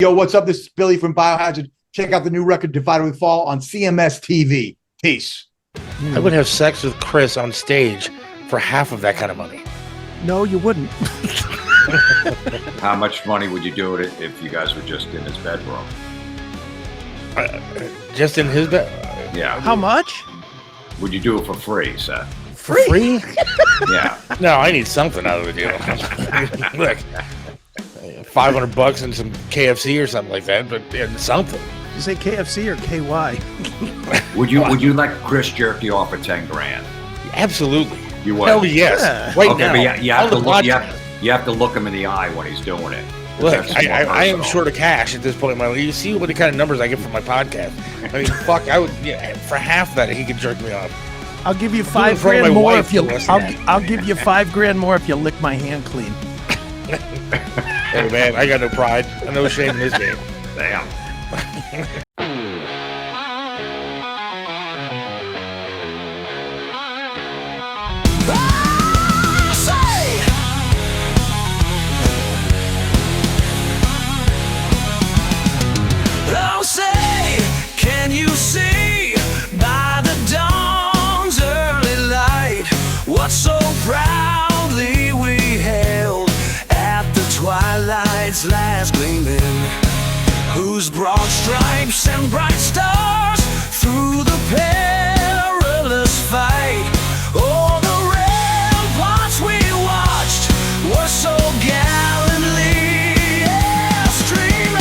Yo, what's up? This is Billy from Biohazard. Check out the new record, Divided We Fall, on CMS TV. Peace. I would have sex with Chris on stage for half of that kind of money. No, you wouldn't. How much money would you do it if you guys were just in his bedroom? Just in his bed? Yeah. How much? Would you do it for free, Seth? Free? Yeah. No, I need something out of the deal. Look, $500 and some KFC or something like that, but something. You say KFC or KY? Would you let Chris jerk you off for 10 grand? Absolutely. You would? Hell yes. Yeah. Right Okay, now. but you have On to the look. podcast. You have to look him in the eye when he's doing it. Look, That's more I am personal. short of cash at this point in my life. You see what the kind of numbers I get from my podcast. I mean, fuck, I would for half that he could jerk me off. I'll give you Do it $5 in front of grand my more wife if you. the rest of that. I'll give you $5 grand more if you lick my hand clean. Hey man, I got no pride, no shame in this game. Damn. Oh, say, can you see by the dawn's early light what so proudly we held at the twilight's last gleaming, whose broad stripes and bright stars through the perilous fight, oh, the ramparts we watched were so gallantly streaming.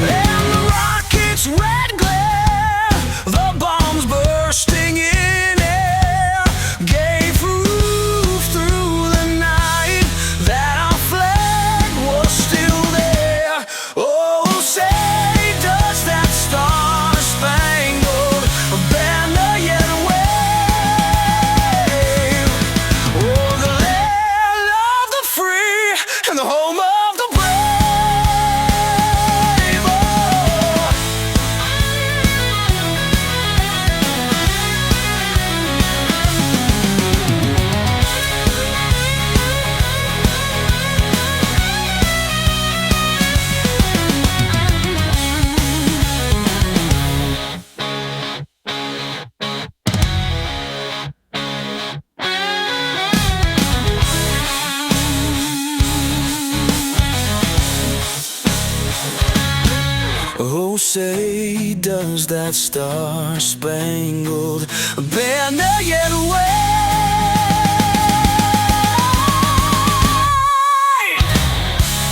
And the rocket's red glare, the bombs bursting in air, gave proof through the night that our flag was still there. Oh, say, does that star-spangled banner yet wave? Oh, the land of the free and the home of the brave. Oh, say, does that star-spangled banner yet wave?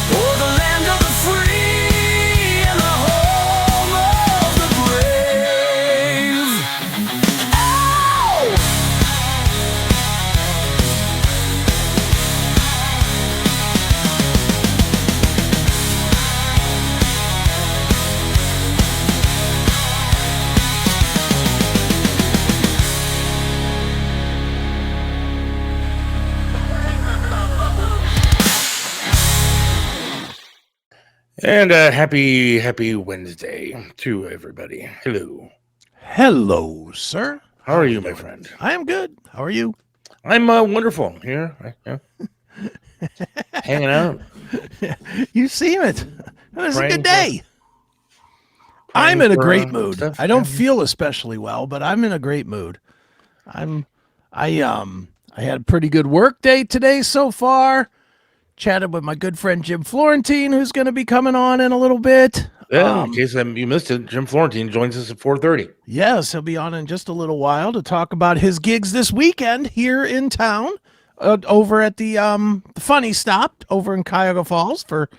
Oh, the land of the free and the home of the brave. Ow! And happy Wednesday to everybody. Hello. Hello, sir. How are you, my friend? I am good. How are you? I'm wonderful. Here, hanging out. You seem it. It was a Praying good day. I'm in a for, great mood. stuff. I don't feel especially well, but I'm in a great mood. I had a pretty good work day today so far. Chatted with my good friend Jim Florentine, who's going to be coming on in a little bit. Yeah, in case you missed it, Jim Florentine joins us at 4:30. Yes, he'll be on in just a little while to talk about his gigs this weekend here in town, over at the Funny Stop over in Cuyahoga Falls for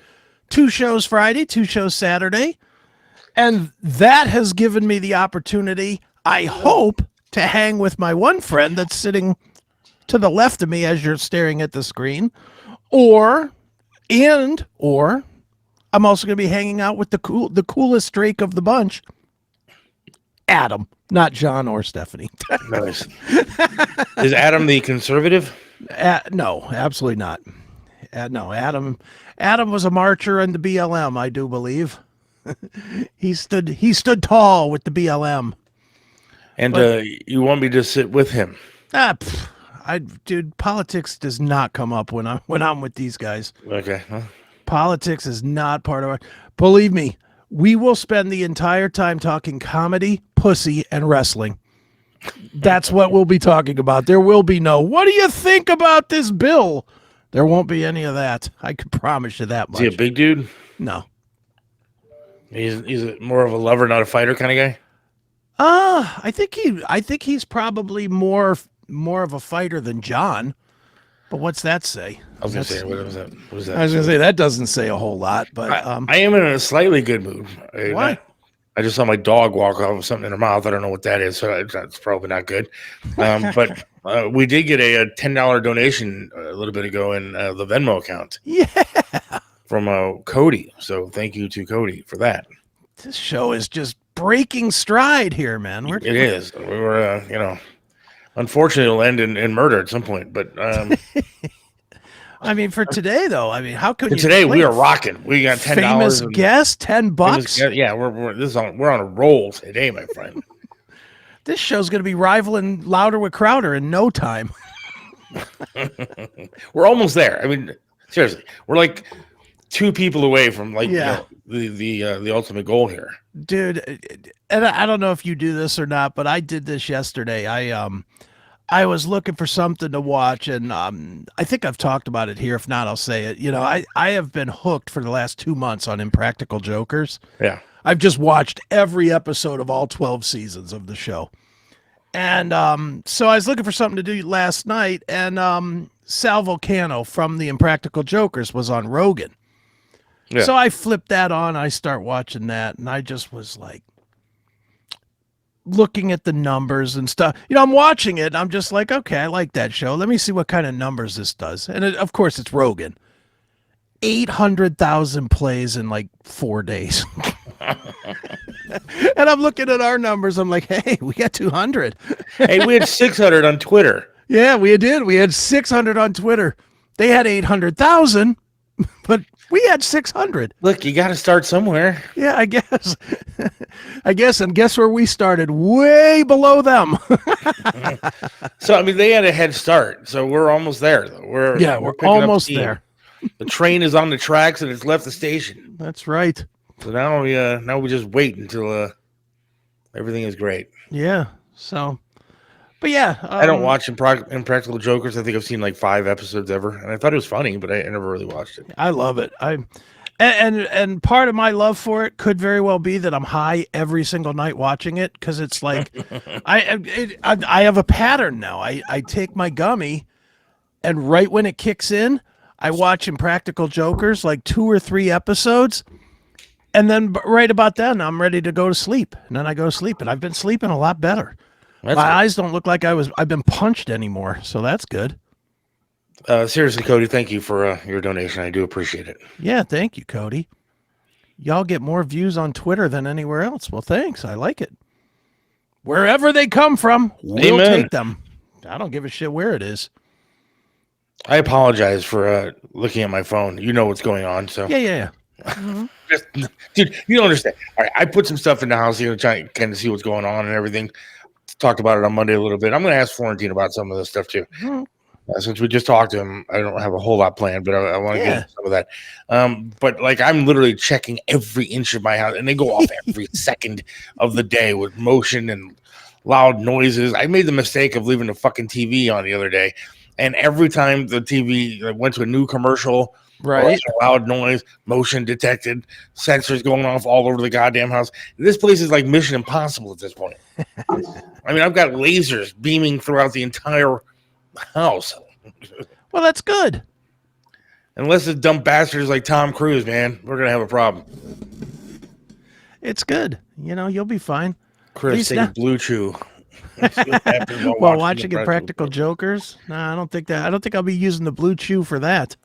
2 shows Friday, 2 shows Saturday. And that has given me the opportunity, I hope, to hang with my one friend that's sitting to the left of me as you're staring at the screen. Or I'm also going to be hanging out with the coolest Drake of the bunch, Adam, not John or Stephanie. Nice. Is Adam the conservative? No, absolutely not. No, Adam was a marcher in the BLM, I do believe. he stood tall with the BLM. And you want me to sit with him? Dude, politics does not come up when I'm with these guys. Okay. Huh? Politics is not part of our. Believe me, we will spend the entire time talking comedy, pussy, and wrestling. That's what we'll be talking about. There will be no, what do you think about this bill? There won't be any of that. I can promise you that much. Is he a big dude? No. He's more of a lover, not a fighter kind of guy. I think he's probably more of a fighter than John. But what's that say? I was gonna say, what was that? What was that? I was gonna say that doesn't say a whole lot, but I am in a slightly good mood. Why? I just saw my dog walk off with something in her mouth. I don't know what that is, so that's probably not good. But we did get a $10 donation a little bit ago in the Venmo account. Yeah. From Cody. So thank you to Cody for that. This show is just breaking stride here, man. It is. We were, unfortunately, it'll end in murder at some point. But I mean, for today, though, how could you? Today we are rocking. We got $10. Famous guest, $10. Yeah, we're on a roll today, my friend. This show's going to be rivaling Louder with Crowder in no time. We're almost there. I mean, seriously, we're like 2 people away from the ultimate goal here, dude. And I don't know if you do this or not, but I did this yesterday. I was looking for something to watch, and I think I've talked about it here. If not, I'll say it. I have been hooked for the last 2 months on Impractical Jokers. Yeah. I've just watched every episode of all 12 seasons of the show. And so I was looking for something to do last night, and Sal Volcano from the Impractical Jokers was on Rogan. Yeah. So I flipped that on. I start watching that, and I just was like, looking at the numbers and stuff. I'm watching it. And I'm just like, okay, I like that show. Let me see what kind of numbers this does. And of course, it's Rogan. 800,000 plays in like 4 days. And I'm looking at our numbers. I'm like, hey, we got 200. Hey, we had 600 on Twitter. Yeah, we did. We had 600 on Twitter. They had 800,000, but we had 600. Look, you got to start somewhere. Yeah, I guess. And guess where we started? Way below them. So, I mean, they had a head start. So we're almost there, though. We're almost there. The train is on the tracks and it's left the station. That's right. So now we just wait until everything is great. Yeah. So, but yeah, I don't watch Impractical Jokers. I think I've seen like 5 episodes ever, and I thought it was funny, but I never really watched it. I love it. And part of my love for it could very well be that I'm high every single night watching it, because it's like I have a pattern now. I take my gummy, and right when it kicks in, I watch Impractical Jokers, like 2 or 3 episodes, and then right about then I'm ready to go to sleep. And then I go to sleep, and I've been sleeping a lot better. My eyes don't look like I've been punched anymore, so that's good. Seriously, Cody, thank you for your donation. I do appreciate it. Yeah, thank you, Cody. Y'all get more views on Twitter than anywhere else. Well, thanks. I like it. Wherever they come from, we'll take them. I don't give a shit where it is. I apologize for looking at my phone. You know what's going on, so yeah. Mm-hmm. Dude, you don't understand. All right, I put some stuff in the house here to try and kind of see what's going on and everything. Talked about it on Monday a little bit. I'm going to ask Florentine about some of this stuff too. Mm-hmm. Since we just talked to him, I don't have a whole lot planned, but I want to get into some of that. But like, I'm literally checking every inch of my house, and they go off every second of the day with motion and loud noises. I made the mistake of leaving the fucking TV on the other day, and every time the TV went to a new commercial, right, loud noise, motion detected, sensors going off all over the goddamn house. This place is like Mission Impossible at this point. I mean, I've got lasers beaming throughout the entire house. Well, that's good. Unless it's dumb bastards like Tom Cruise, man, we're gonna have a problem. It's good. You'll be fine. Chris, take a blue chew. While watching Impractical Jokers? No, I don't think I'll be using the blue chew for that.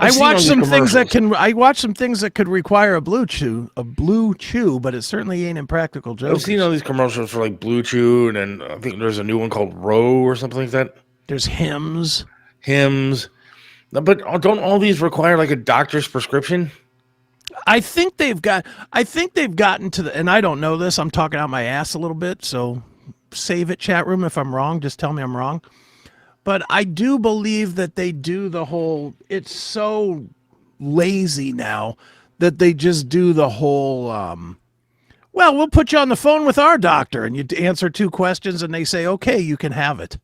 I watched some things that could require a blue chew, but it certainly ain't Impractical Jokers. I've seen all these commercials for like Blue Chew, and I think there's a new one called Row or something like that. There's hymns. But don't all these require like a doctor's prescription? I think they've gotten to the, and I don't know this, I'm talking out my ass a little bit, so save it, chat room. If I'm wrong, just tell me I'm wrong. But I do believe that they do the whole, it's so lazy now that they just do the whole, well, we'll put you on the phone with our doctor and you answer 2 questions and they say, okay, you can have it.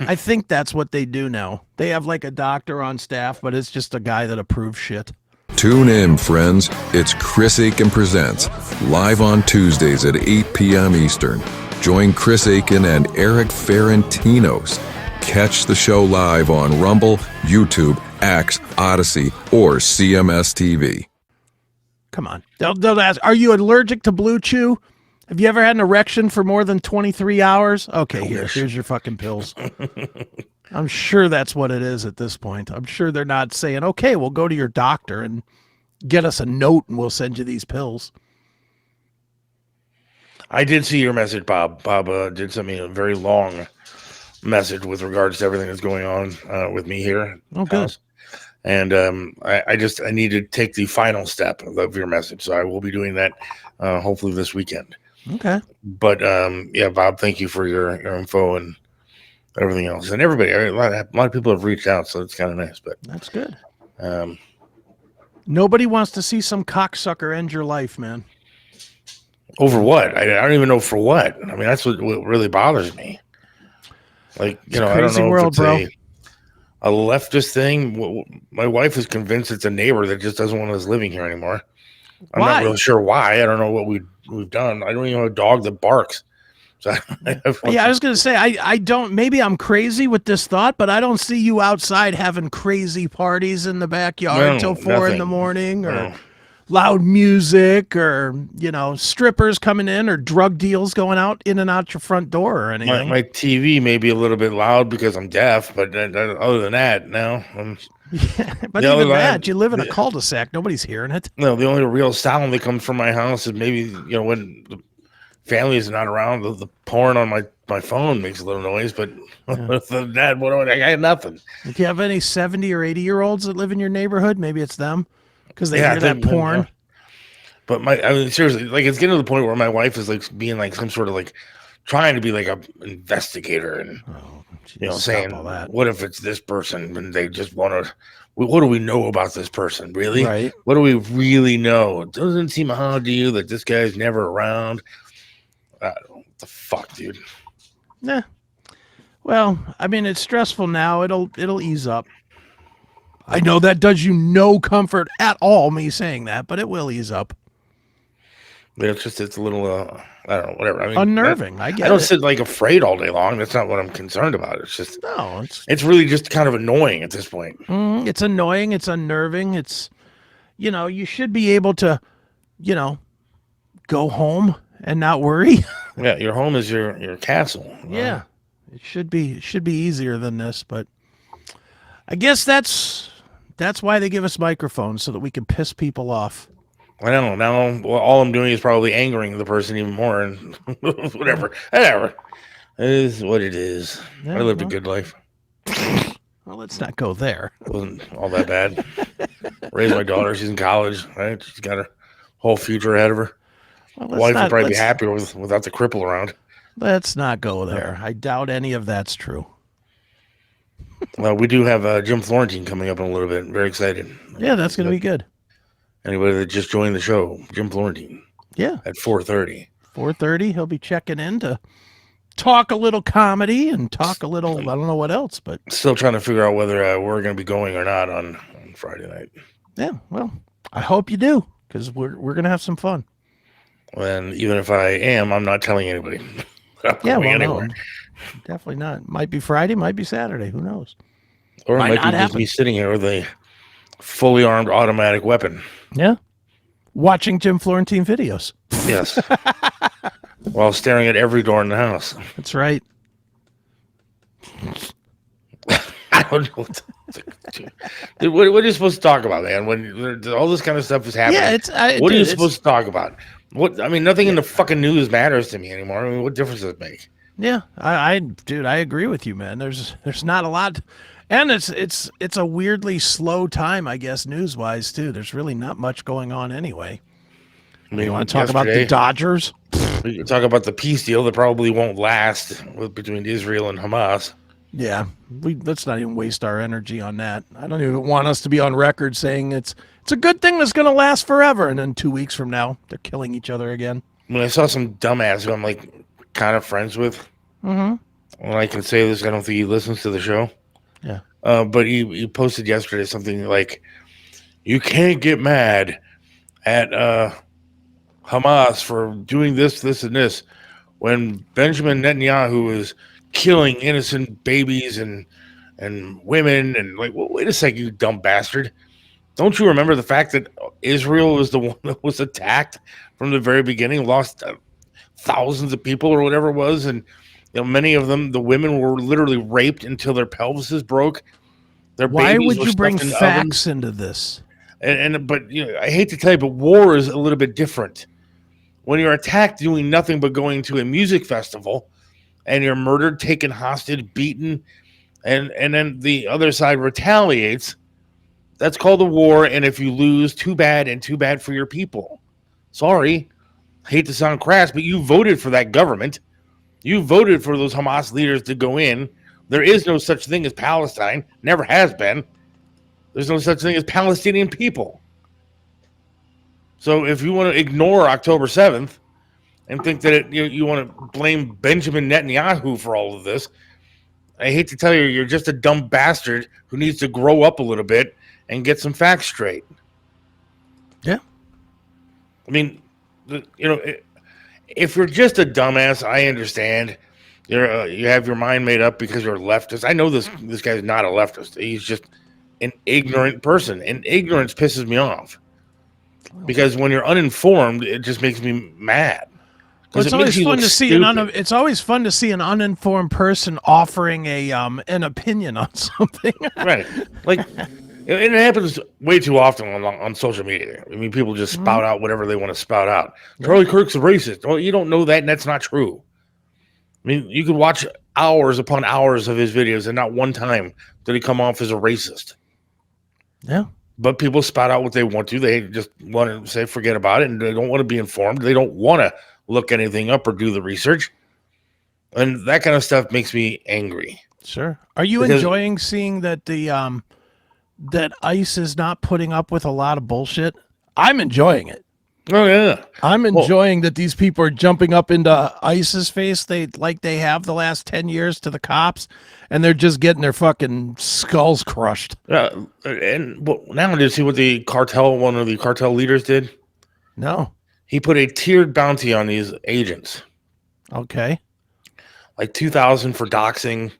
I think that's what they do now. They have like a doctor on staff, but it's just a guy that approves shit. Tune in, friends. It's Chris Akin Presents, live on Tuesdays at 8 p.m. Eastern. Join Chris Akin and Eric Ferentinos. Catch the show live on Rumble, YouTube, X, Odyssey, or CMS TV. Come on. They'll ask, are you allergic to Blue Chew? Have you ever had an erection for more than 23 hours? Okay, here's your fucking pills. I'm sure that's what it is at this point. I'm sure they're not saying, okay, we'll go to your doctor and get us a note and we'll send you these pills. I did see your message, Bob. Bob did send me a very long message with regards to everything that's going on with me here. Oh, good. And I need to take the final step of your message. So I will be doing that hopefully this weekend. Okay. But yeah, Bob, thank you for your info and everything else. And everybody, a lot of people have reached out, so it's kind of nice. But that's good. Nobody wants to see some cocksucker end your life, man. Over what? I don't even know for what. I mean, that's what really bothers me. Like, you know, I don't know if it's a leftist thing. My wife is convinced it's a neighbor that just doesn't want us living here anymore. I'm not really sure why. I don't know what we've done. I don't even have a dog that barks. So I was going to say, I don't, maybe I'm crazy with this thought, but I don't see you outside having crazy parties in the backyard till 4 in the morning or loud music or, you know, strippers coming in or drug deals going out in and out your front door or anything. My TV may be a little bit loud because I'm deaf, but other than that, no. Yeah, but even that, you live in a cul-de-sac. Nobody's hearing it. No, the only real sound that comes from my house is maybe, you know, when the family is not around, the porn on my phone makes a little noise, but other than that, I got nothing. If you have any 70 or 80-year-olds that live in your neighborhood, maybe it's them because they hear that porn. Yeah. But I mean, seriously, like it's getting to the point where my wife is like being like some sort of like trying to be like a investigator and you know saying, what if it's this person and they just want to? What do we know about this person? Really? Right. What do we really know? It doesn't seem odd to you that this guy's never around. What the fuck, dude? Nah. Well, I mean, it's stressful now. It'll ease up. I know that does you no comfort at all, me saying that, but it will ease up. Yeah, it's a little, I don't know, whatever. I mean, unnerving. I don't sit like afraid all day long. That's not what I'm concerned about. It's just, it's really just kind of annoying at this point. It's annoying. It's unnerving. It's, you know, you should be able to, you know, go home and not worry. Yeah, your home is your castle. Yeah, it should be easier than this, but I guess that's why they give us microphones so that we can piss people off. I don't know. Now all I'm doing is probably angering the person even more, and whatever. It is what it is. Yeah, I lived a good life. Well, let's not go there. It wasn't all that bad. Raised my daughter. She's in college, right? She's got her whole future ahead of her. Well, wife would probably be happier without the cripple around. Let's not go there. I doubt any of that's true. Well, we do have Jim Florentine coming up in a little bit. Very excited. Yeah, that's going to be good. Anybody that just joined the show, Jim Florentine. Yeah. At 4:30. 4:30, he'll be checking in to talk a little comedy and talk a little, I don't know what else, but. Still trying to figure out whether we're going to be going or not on Friday night. Yeah, well, I hope you do, because we're going to have some fun. And even if I am, I'm not telling anybody. Yeah, well, no, definitely not. Might be Friday, might be Saturday. Who knows? Or it might be just me sitting here with a fully armed automatic weapon. Yeah. Watching Jim Florentine videos. Yes. While staring at every door in the house. That's right. I don't know. What are you supposed to talk about, man? When all this kind of stuff is happening. Yeah, what are you supposed to talk about? I mean, nothing in the fucking news matters to me anymore. I mean, what difference does it make? Yeah, I agree with you, man. There's not a lot, and it's a weirdly slow time, I guess, news wise too. There's really not much going on anyway. I mean, you want to talk about the Dodgers? We can talk about the peace deal that probably won't last between Israel and Hamas. Yeah, let's not even waste our energy on that. I don't even want us to be on record saying it's a good thing that's going to last forever, and then 2 weeks from now they're killing each other again. When I saw some dumbass who I'm like kind of friends with, when I can say this, I don't think he listens to the show. Yeah, but he posted yesterday something like, "You can't get mad at Hamas for doing this, this, and this when Benjamin Netanyahu is killing innocent babies and women." And like, well, wait a second, you dumb bastard. Don't you remember the fact that Israel was the one that was attacked from the very beginning, lost thousands of people or whatever it was, and many of them, the women were literally raped until their pelvises broke. Their why babies would were you bring stuffed in facts ovens. into this? But I hate to tell you, but war is a little bit different. When you're attacked doing nothing but going to a music festival, and you're murdered, taken hostage, beaten, and then the other side retaliates, that's called a war. And if you lose, too bad, and too bad for your people. Sorry, hate to sound crass, but you voted for that government. You voted for those Hamas leaders to go in. There is no such thing as Palestine. Never has been. There's no such thing as Palestinian people. So if you want to ignore October 7th and think that you want to blame Benjamin Netanyahu for all of this, I hate to tell you, you're just a dumb bastard who needs to grow up a little bit and get some facts straight. Yeah. I mean, if you're just a dumbass, I understand. You have your mind made up because you're a leftist. I know this guy's not a leftist. He's just an ignorant person, and ignorance pisses me off. Because when you're uninformed, it just makes me mad. Well, it's always fun to see it's always fun to see an uninformed person offering an opinion on something. Right. Like, it happens way too often on social media. I mean, people just spout out whatever they want to spout out. Charlie Kirk's a racist. Well, you don't know that, and that's not true. I mean, you could watch hours upon hours of his videos, and not one time did he come off as a racist. Yeah. But people spout out what they want to. They just want to say, forget about it, and they don't want to be informed. They don't want to look anything up or do the research. And that kind of stuff makes me angry. Sure. Are you enjoying seeing that that ICE is not putting up with a lot of bullshit? I'm enjoying it. Oh, yeah. I'm enjoying that these people are jumping up into ICE's face they have the last 10 years to the cops, and they're just getting their fucking skulls crushed. And now did you see what one of the cartel leaders did? No. He put a tiered bounty on these agents. Okay. Like $2,000 for doxing,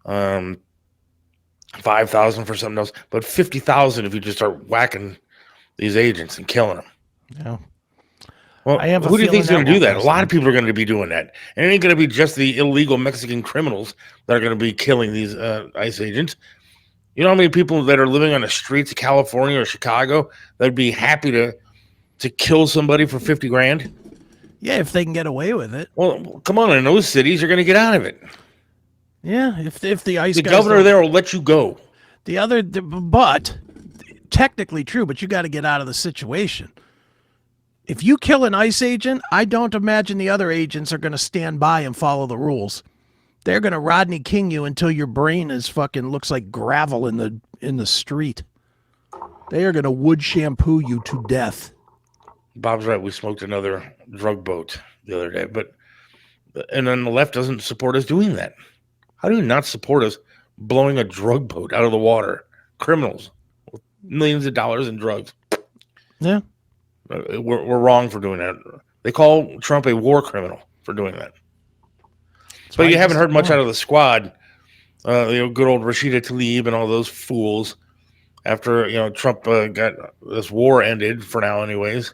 $5,000 for something else, but $50,000 if you just start whacking these agents and killing them. Yeah. Well, who do you think is going to do that? A lot of people are going to be doing that. And it ain't going to be just the illegal Mexican criminals that are going to be killing these ICE agents. You know how many people that are living on the streets of California or Chicago that'd be happy to kill somebody for $50,000? Yeah, if they can get away with it. Well, come on, in those cities, you're going to get out of it. Yeah, if the ICE the governor there will let you go. But technically true, but you got to get out of the situation. If you kill an ICE agent, I don't imagine the other agents are going to stand by and follow the rules. They're going to Rodney King you until your brain is fucking looks like gravel in the street. They are going to wood shampoo you to death. Bob's right. We smoked another drug boat the other day, and then the left doesn't support us doing that. How do you not support us blowing a drug boat out of the water? Criminals with millions of dollars in drugs. Yeah. We're wrong for doing that. They call Trump a war criminal for doing that. But you haven't heard much out of the squad. Good old Rashida Tlaib and all those fools. After Trump got this war ended for now, anyways.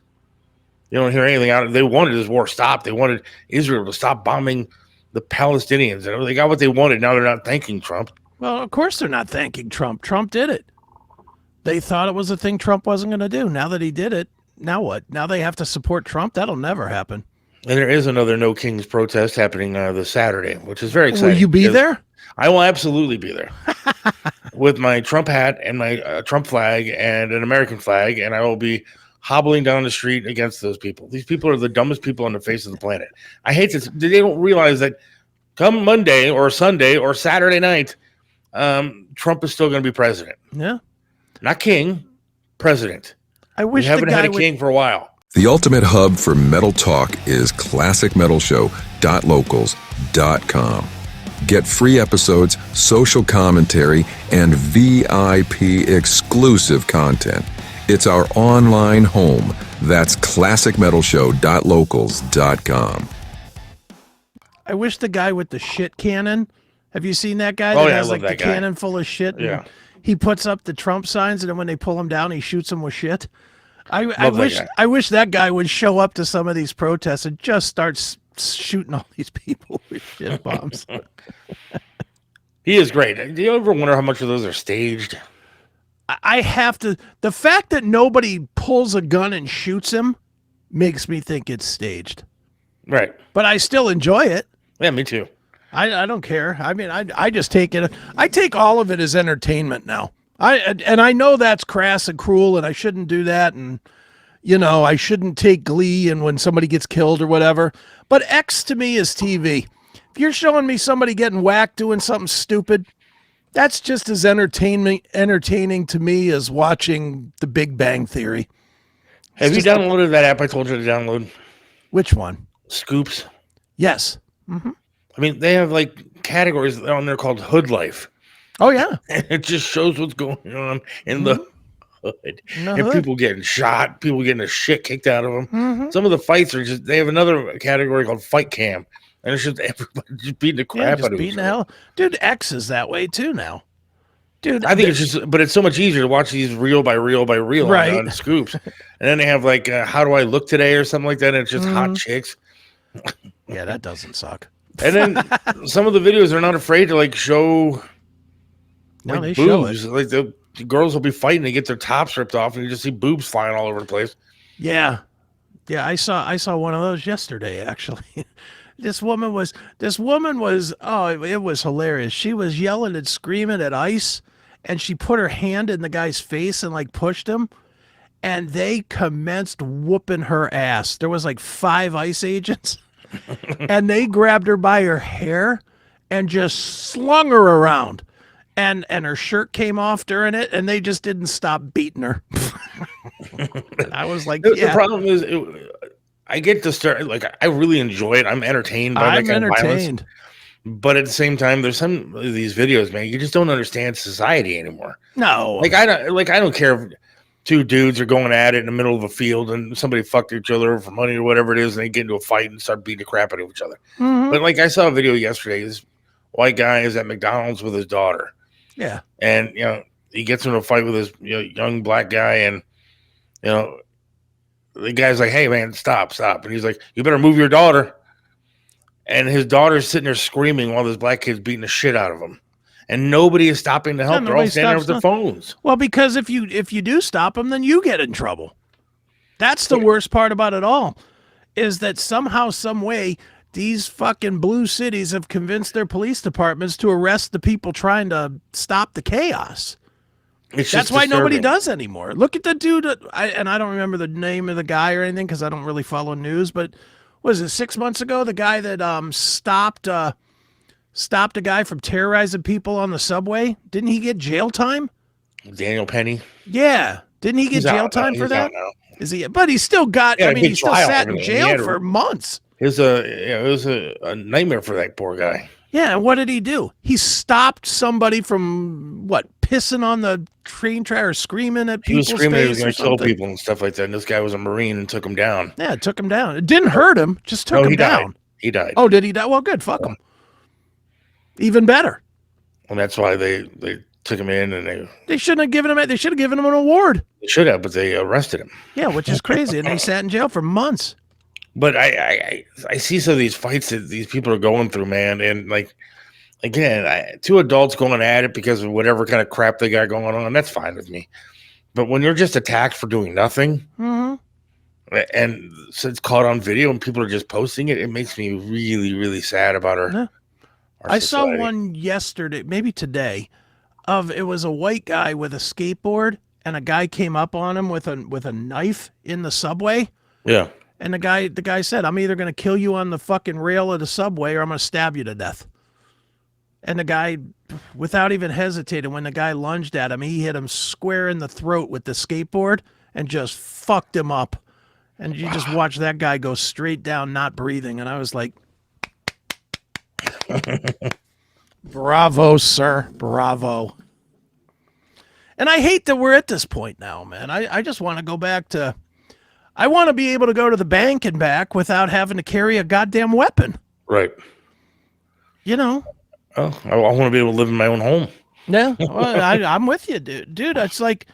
You don't hear anything out of it. They wanted this war stopped. They wanted Israel to stop bombing the Palestinians. And they got what they wanted. Now they're not thanking Trump. Well, of course they're not thanking Trump. Trump did it. They thought it was a thing Trump wasn't going to do. Now that he did it, now what? Now they have to support Trump? That'll never happen. And there is another No Kings protest happening this Saturday, which is very exciting. Will you be there? I will absolutely be there with my Trump hat and my Trump flag and an American flag, and I will be hobbling down the street against those people. These people are the dumbest people on the face of the planet. I hate this. They don't realize that come Monday or Sunday or Saturday night, Trump is still going to be president. Yeah. Not king, president. I wish we haven't the guy had a king for a while. The ultimate hub for metal talk is classicmetalshow.locals.com. Get free episodes, social commentary, and VIP exclusive content. It's our online home. That's classicmetalshow.locals.com. I wish the guy with the shit cannon. Have you seen that guy Oh, that yeah, has I like love the that guy. cannon full of shit? And Yeah. he puts up the Trump signs, and then when they pull him down, he shoots them with shit. I Love that wish guy. I wish that guy would show up to some of these protests and just start shooting all these people with shit bombs. He is great. Do you ever wonder how much of those are staged? I have to. The fact that nobody pulls a gun and shoots him makes me think it's staged. Right. But I still enjoy it. Yeah, me too. I don't care. I mean, I just take it. I take all of it as entertainment now. I know that's crass and cruel, and I shouldn't do that. And I shouldn't take glee in when somebody gets killed or whatever. But X to me is TV. If you're showing me somebody getting whacked doing something stupid, that's just as entertaining to me as watching The Big Bang Theory. Have you just downloaded that app I told you to download? Which one? Scoops. Yes. I mean, they have like categories on there called Hood Life. Oh yeah. And it just shows what's going on in the hood. In the And hood. people getting shot, people getting the shit kicked out of them. Mhm. Some of the fights are just, they have another category called Fight Cam. And it's just everybody just beating the Yeah, crap just out of beating each the other. hell. Dude, X is that way too now. Dude, I think it's just, but it's so much easier to watch these reel by reel by reel Right. on Scoops. And then they have like, how do I look today or something like that. And it's just Mm-hmm. hot chicks. yeah, that doesn't suck. And then some of the videos are not afraid to like show No, like they show it. boobs. Like the girls will be fighting, they get their tops ripped off, and you just see boobs flying all over the place. Yeah. Yeah, I saw one of those yesterday actually. This woman was oh, it was hilarious. She was yelling and screaming at ICE, and she put her hand in the guy's face and like pushed him, and they commenced whooping her ass. There was like 5 ICE agents and they grabbed her by her hair and just slung her around. And her shirt came off during it, and they just didn't stop beating her. I was like, The yeah, problem is, I get to start like I really enjoy it. I'm entertained by I'm that kind of violence. entertained. But at the same time, there's some of these videos, man. You just don't understand society anymore. No, Like I don't care if 2 dudes are going at it in the middle of a field and somebody fucked each other over for money or whatever it is, and they get into a fight and start beating the crap out of each other. Mhm. But like I saw a video yesterday. This white guy is at McDonald's with his daughter. yeah, And he gets into a fight with this young black guy, and the guy's like, "Hey man, stop!" And he's like, "You better move your daughter." And his daughter's sitting there screaming while this black kid's beating the shit out of him, and nobody is stopping to help. They're all nobody standing there with stops their phones. Well, because if you do stop them, then you get in trouble. That's the worst part about it all, is that somehow, some way, these fucking blue cities have convinced their police departments to arrest the people trying to stop the chaos. It's That's just why nobody disturbing. does anymore. Look at the dude, I don't remember the name of the guy or anything because I don't really follow news, but was it 6 months ago? The guy that stopped a guy from terrorizing people on the subway. Didn't he get jail time? Daniel Penny. Yeah, didn't he get He's jail out now. time for He's that? out now. Is he? But he still got. Yeah, I a mean, big he still trial sat in over there. He jail had for months. It was a nightmare for that poor guy. Yeah, and what did he do? He stopped somebody from pissing on the train track or screaming at He was people's screaming he face was or going to kill something. people and stuff like that. And this guy was a Marine and took him down. Yeah, it took him down. It didn't hurt him, just took No, him he died. down. He died. Oh, did he die? Well, good. Fuck him. Even better. And that's why they took him in, and They shouldn't have given him. They should have given him an award. they should have, but they arrested him. Yeah, which is crazy, and they sat in jail for months. But I see some of these fights that these people are going through, man, and like again, 2 adults going at it because of whatever kind of crap they got going on, that's fine with me. But when you're just attacked for doing nothing, Mm-hmm. and so it's caught on video and people are just posting it, it makes me really, really sad about our. Yeah. our I saw society. one yesterday, maybe today, it was a white guy with a skateboard, and a guy came up on him with a knife in the subway. Yeah. And the guy said, "I'm either going to kill you on the fucking rail of the subway or I'm going to stab you to death." And the guy, without even hesitating, when the guy lunged at him, he hit him square in the throat with the skateboard and just fucked him up. And you just watch that guy go straight down, not breathing. And I was like, bravo, sir. Bravo. And I hate that we're at this point now, man. I just want to go back to, I want to be able to go to the bank and back without having to carry a goddamn weapon. Right. You know? Oh, I want to be able to live in my own home. Yeah, well, I'm with you, dude. Dude, it's like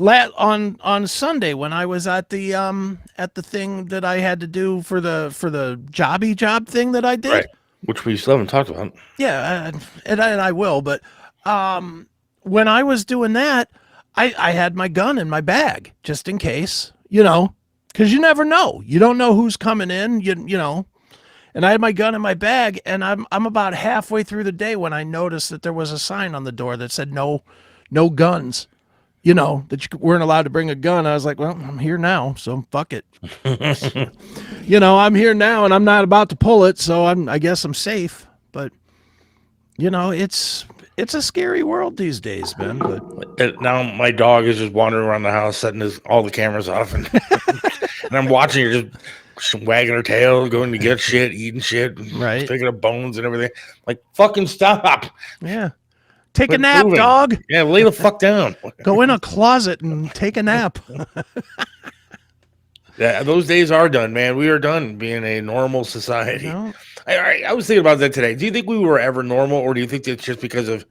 on Sunday when I was at the thing that I had to do for the job thing that I did. Right. Which we still haven't talked about. Yeah, and I will. But when I was doing that, I had my gun in my bag just in case, you know, because you never know. You don't know who's coming in. You know. And I had my gun in my bag, and I'm about halfway through the day when I noticed that there was a sign on the door that said no guns, you know, that you weren't allowed to bring a gun. I was like, well, I'm here now, so fuck it. You know, I'm here now, and I'm not about to pull it, so I guess I'm safe. But you know, it's a scary world these days, man. But now my dog is just wandering around the house, setting all the cameras off, and and I'm watching her just wagging her tail, going to get shit, eating shit, right, picking up bones and everything. Like, fucking stop. Yeah. Take a nap, dog. Yeah, lay the fuck down. Go in a closet and take a nap. Yeah, those days are done, man. We are done being a normal society. No. I was thinking about that today. Do you think we were ever normal, or do you think it's just because of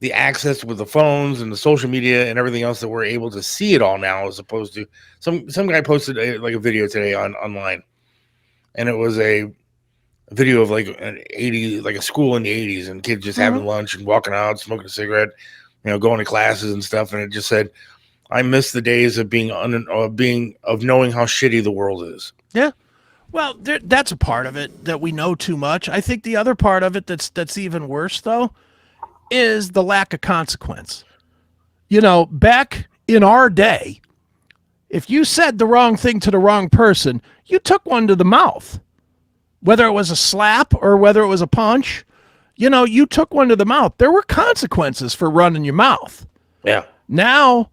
the access with the phones and the social media and everything else that we're able to see it all now, as opposed to some guy posted a video today online, and it was a video of like a school in the 80s and kids just having lunch and walking out, smoking a cigarette, you know, going to classes and stuff, and it just said, "I miss the days of knowing how shitty the world is." Yeah. Well, that's a part of it, that we know too much. I think the other part of it that's even worse, though, is the lack of consequence. You know, back in our day, if you said the wrong thing to the wrong person, you took one to the mouth. Whether it was a slap or whether it was a punch, you know, you took one to the mouth. There were consequences for running your mouth. Yeah. Now,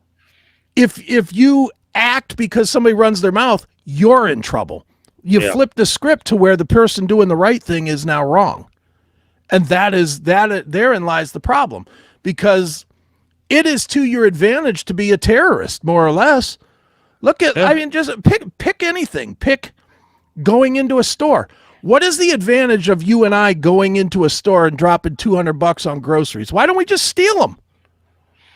if you act because somebody runs their mouth, you're in trouble. You flip the script to where the person doing the right thing is now wrong. And therein lies the problem, because it is to your advantage to be a terrorist, more or less. Look at, I mean, just pick anything. Pick going into a store. What is the advantage of you and I going into a store and dropping $200 on groceries? Why don't we just steal them?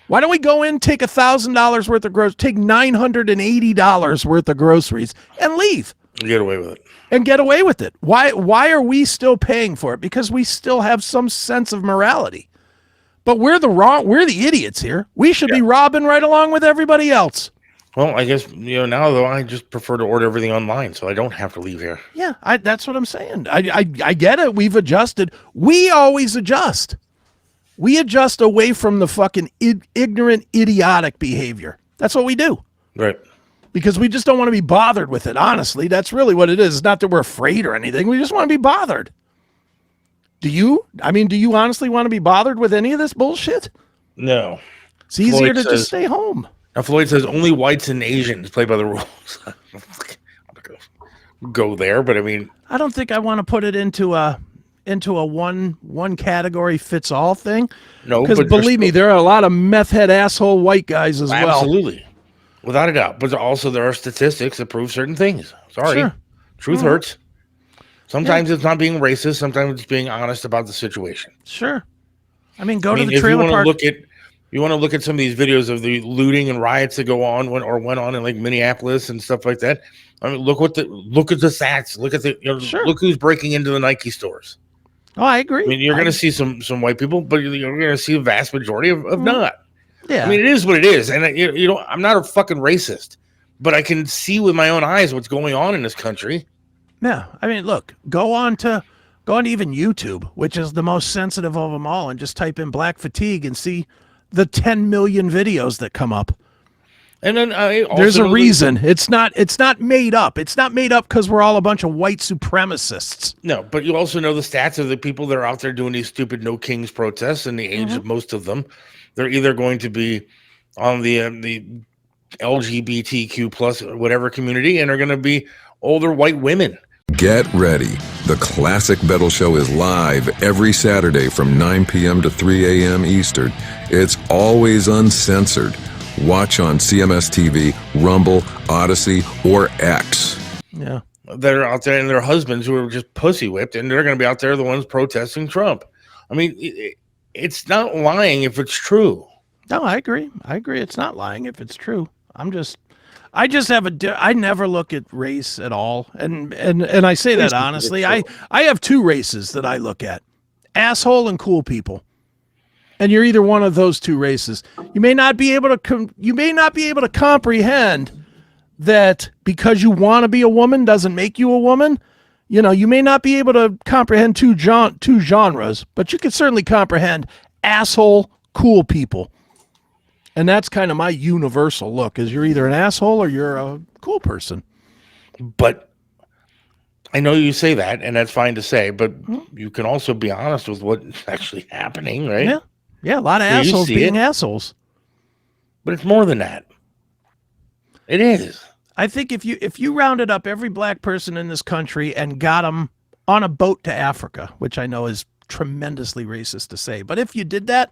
Why don't we go in, take $1,000 worth of groceries, take $980 worth of groceries, and leave? Get away with it. And get away with it. Why are we still paying for it? Because we still have some sense of morality. But we're the idiots here. We should be robbing right along with everybody else. Well, I guess, you know, now though, I just prefer to order everything online, so I don't have to leave here. Yeah, that's what I'm saying. I get it. We've adjusted. We always adjust. We adjust away from the fucking ignorant, idiotic behavior. That's what we do. Right. Because we just don't want to be bothered with it, honestly. That's really what it is. It's not that we're afraid or anything. We just want to be bothered. Do you? I mean, do you honestly want to be bothered with any of this bullshit? No. It's easier to just stay home. Now Floyd says only whites and Asians play by the rules. Go there, but I mean, I don't think I want to put it into a one category fits all thing. No, because believe me, there are a lot of meth head asshole white guys as well. Absolutely. Without a doubt. But also there are statistics that prove certain things. Sorry. Sure. Truth hurts. Sometimes it's not being racist. Sometimes it's being honest about the situation. Sure. I mean, go to the trailer park. You want to look at some of these videos of the looting and riots that go on went on in like Minneapolis and stuff like that. I mean, look at the stats. Look at look who's breaking into the Nike stores. Oh, I agree. I mean, you're going to see some white people, but you're going to see a vast majority of not. Yeah. I mean, it is what it is. And you know, I'm not a fucking racist, but I can see with my own eyes what's going on in this country. Yeah. I mean, look, go on to even YouTube, which is the most sensitive of them all, and just type in black fatigue and see the 10 million videos that come up. And then there's a reason. It's not made up. It's not made up because we're all a bunch of white supremacists. No, but you also know the stats of the people that are out there doing these stupid No Kings protests, and the age of most of them, they're either going to be on the LGBTQ plus whatever community, and are going to be older white women. Get ready. The Classic Metal Show is live every Saturday from 9 p.m. to 3 a.m. Eastern. It's always uncensored. Watch on CMS TV, Rumble, Odyssey, or X. Yeah. They're out there and their husbands who are just pussy whipped, and they're going to be out there the ones protesting Trump. I mean, it's not lying if it's true. No, I agree. It's not lying if it's true. I never look at race at all. And I say that honestly. I have two races that I look at: asshole and cool people. And you're either one of those two races. You may not be able to comprehend that because you want to be a woman doesn't make you a woman. You know, you may not be able to comprehend two genres, but you can certainly comprehend asshole, cool people. And that's kind of my universal look, is you're either an asshole or you're a cool person. But I know you say that, and that's fine to say, but you can also be honest with what's actually happening, right? Yeah. Yeah, a lot of assholes being assholes. But it's more than that. It is. I think if you rounded up every black person in this country and got them on a boat to Africa, which I know is tremendously racist to say, but if you did that,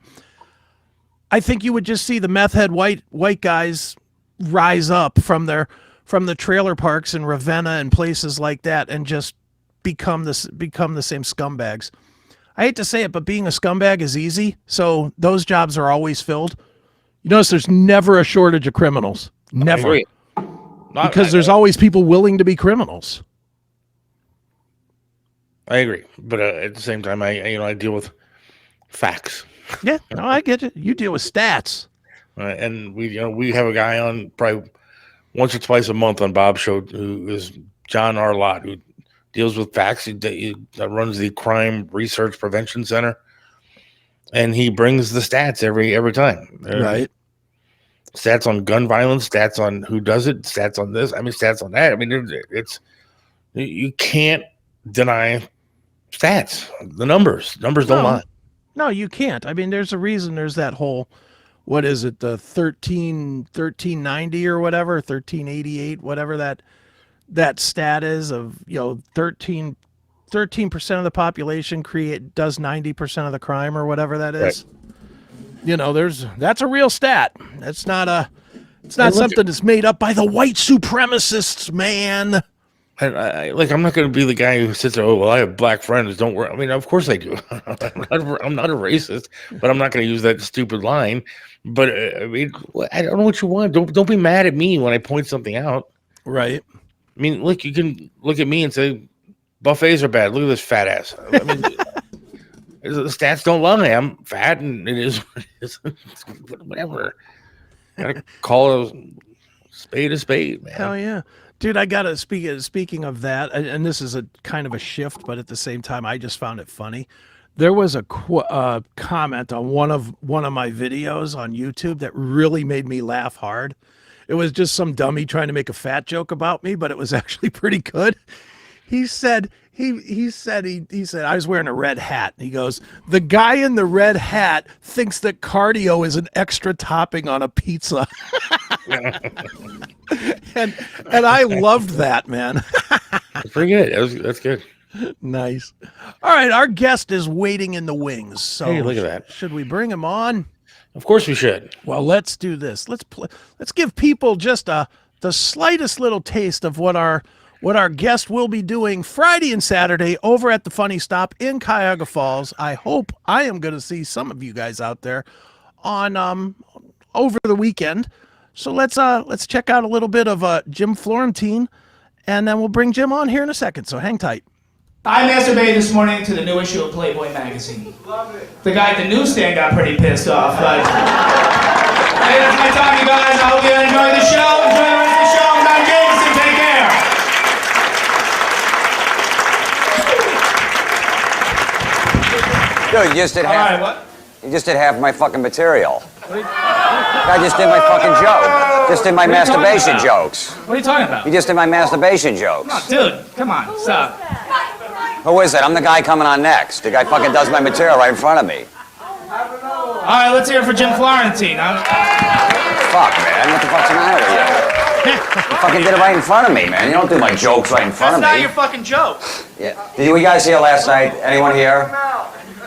I think you would just see the meth head white guys rise up from the trailer parks in Ravenna and places like that and just become the same scumbags. I hate to say it, but being a scumbag is easy, so those jobs are always filled. You notice there's never a shortage of criminals. Never. Because there's always people willing to be criminals. I agree, but at the same time, I deal with facts. Yeah, no, I get it. You deal with stats, and we have a guy on probably once or twice a month on Bob's show who is John Arlott, who deals with facts. He runs the Crime Research Prevention Center, and he brings the stats every time. Right. Stats on gun violence, stats on who does it, stats on this. I mean, stats on that. I mean, you can't deny stats. The numbers don't lie. No, you can't. I mean, there's a reason. There's that whole, what is it, the 1390 or whatever, 1388, whatever that stat is of 13% of the population does 90% of the crime or whatever that is. Right. That's a real stat. It's not something that's made up by the white supremacists, man. And I'm not going to be the guy who sits there. Oh, well, I have black friends. Don't worry. I mean, of course I do. I'm not a racist, but I'm not going to use that stupid line. But I mean, I don't know what you want. Don't be mad at me when I point something out. Right. I mean, look, you can look at me and say buffets are bad. Look at this fat ass. I mean, the stats don't lie. I'm fat, and it is whatever. Gotta call a spade, man. Hell yeah. Dude, I gotta speaking of that, and this is a kind of a shift, but at the same time, I just found it funny. There was a comment on one of my videos on YouTube that really made me laugh hard. It was just some dummy trying to make a fat joke about me, but it was actually pretty good. He said he said I was wearing a red hat. He goes, the guy in the red hat thinks that cardio is an extra topping on a pizza. and I loved that, man. That's pretty good. That's good. Nice. All right, our guest is waiting in the wings. So hey, look at that. Should we bring him on? Of course we should. Well, let's do this. Let's give people just the slightest little taste of what our guest will be doing Friday and Saturday over at the Funny Stop in Cuyahoga Falls. I hope I am going to see some of you guys out there on over the weekend. So let's check out a little bit of Jim Florentine, and then we'll bring Jim on here in a second. So hang tight. I masturbated this morning to the new issue of Playboy magazine. Love it. The guy at the newsstand got pretty pissed off. Hey, that's my time, you guys. I hope you enjoy the show. Enjoy the rest of the show. I'm Don Jameson. Take care. Dude, you just did half. All right, what? You just did half my fucking material. I just did my fucking joke. Just did my masturbation jokes. What are you talking about? You just did my masturbation jokes. Oh, dude, come on, stop. Who is it? I'm the guy coming on next. The guy fucking does my material right in front of me. All right, let's hear it for Jim Florentine. Fuck, man. What the fuck's the matter with you? You fucking did it right in front of me, man. You don't do my jokes right in front of me. That's not your fucking joke. Yeah. Did you guys here last night? Anyone here?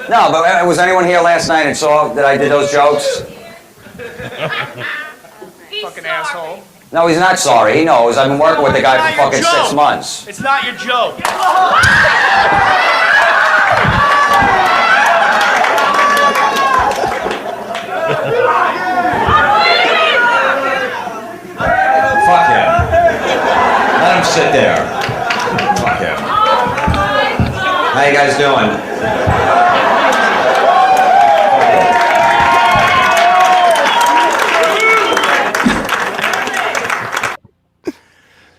No, but was anyone here last night and saw that I did those jokes? Fucking asshole. No, he's not sorry. He knows. I've been working with the guy for fucking 6 months. It's not your joke. Fuck him. Let him sit there. Fuck him. How you guys doing?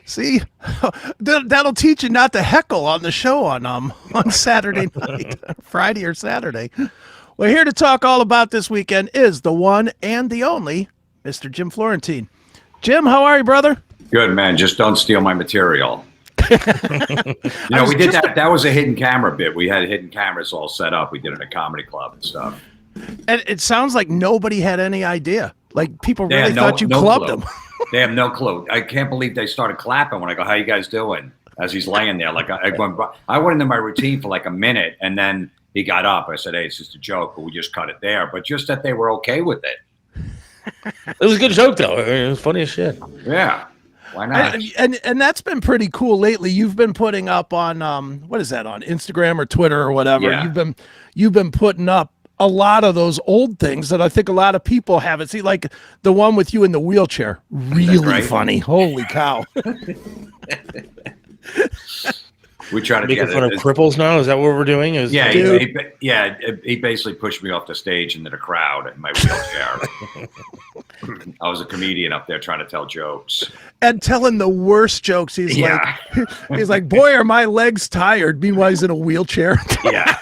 See, that'll teach you not to heckle on the show on Saturday night, Friday or Saturday. Well, here to talk all about this weekend is the one and the only Mr. Jim Florentine. Jim, how are you, brother? Good, man. Just don't steal my material. We did that. That was a hidden camera bit. We had hidden cameras all set up. We did it in a comedy club and stuff. And it sounds like nobody had any idea. Like people really thought you clubbed them. They have no clue. I can't believe they started clapping when I go, "How you guys doing?" As he's laying there, like I went into my routine for like a minute, and then he got up. I said, "Hey, it's just a joke," but we just cut it there. But just that they were okay with it. It was a good joke, though. It was funny as shit. Yeah. Why not? And that's been pretty cool lately. You've been putting up on what is that, on Instagram or Twitter or whatever. Yeah. You've been putting up a lot of those old things that I think a lot of people haven't seen, like the one with you in the wheelchair. Really funny. Holy cow. We try to making get fun of cripples now. Is that what we're doing? He basically pushed me off the stage into the crowd in my wheelchair. I was a comedian up there trying to tell jokes and telling the worst jokes. He's like, boy, are my legs tired. Meanwhile, he's in a wheelchair. Yeah.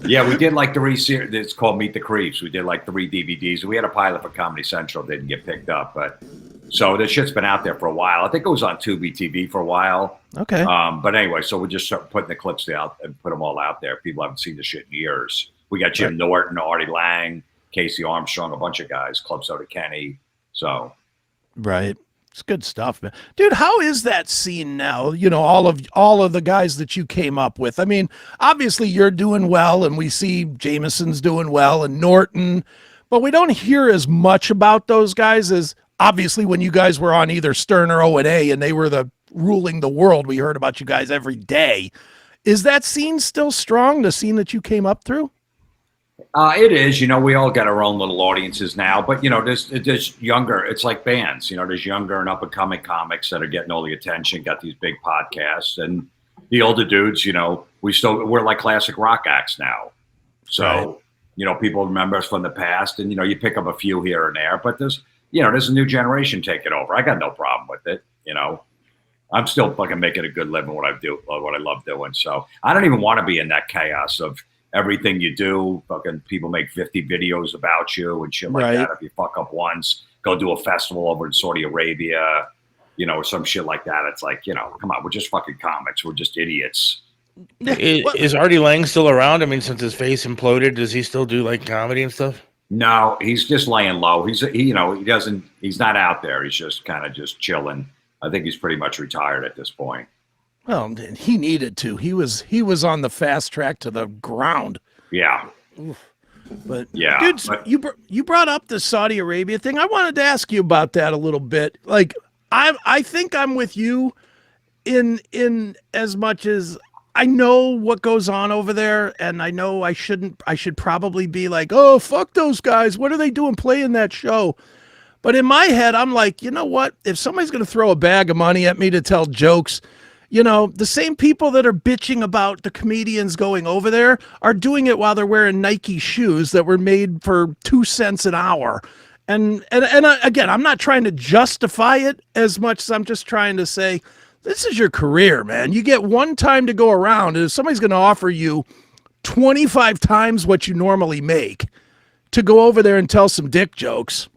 Yeah, we did like 3 series. It's called Meet the Creeps. We did like 3 DVDs. We had a pilot for Comedy Central. Didn't get picked up, but so this shit's been out there for a while. I think it was on Tubi TV for a while. Okay. But anyway, so we just start putting the clips out and put them all out there. People haven't seen the shit in years. We got Jim Norton, Artie Lange, Casey Armstrong, a bunch of guys, Club Soda Kenny. So, right. It's good stuff, man. Dude, how is that scene now? You know, all of the guys that you came up with. I mean, obviously you're doing well, and we see Jameson's doing well, and Norton, but we don't hear as much about those guys as obviously when you guys were on either Stern or O&A, and they were ruling the world. We heard about you guys every day. Is that scene still strong? The scene that you came up through? It is. We all got our own little audiences now, but there's younger. It's like bands. There's younger and up and coming comics that are getting all the attention. Got these big podcasts, and the older dudes. We're like classic rock acts now. So people remember us from the past, and you pick up a few here and there. But there's a new generation taking over. I got no problem with it. I'm still fucking making a good living what I love doing. So I don't even want to be in that chaos of everything you do. Fucking people make 50 videos about you and shit like that. If you fuck up once, go do a festival over in Saudi Arabia, or some shit like that. It's like, come on, we're just fucking comics. We're just idiots. Is Artie Lange still around? I mean, since his face imploded, does he still do like comedy and stuff? No, he's just laying low. He's not out there. He's just kind of just chilling. I think he's pretty much retired at this point. Well, he needed to. He was on the fast track to the ground. Yeah. But yeah, dude, you brought up the Saudi Arabia thing. I wanted to ask you about that a little bit. Like, I think I'm with you in as much as I know what goes on over there, and I know I should probably be like, oh, fuck those guys. What are they doing playing that show? But in my head, I'm like, you know what? If somebody's going to throw a bag of money at me to tell jokes, the same people that are bitching about the comedians going over there are doing it while they're wearing Nike shoes that were made for 2 cents an hour. And again, I'm not trying to justify it as much as I'm just trying to say, this is your career, man. You get one time to go around, and if somebody's going to offer you 25 times what you normally make to go over there and tell some dick jokes.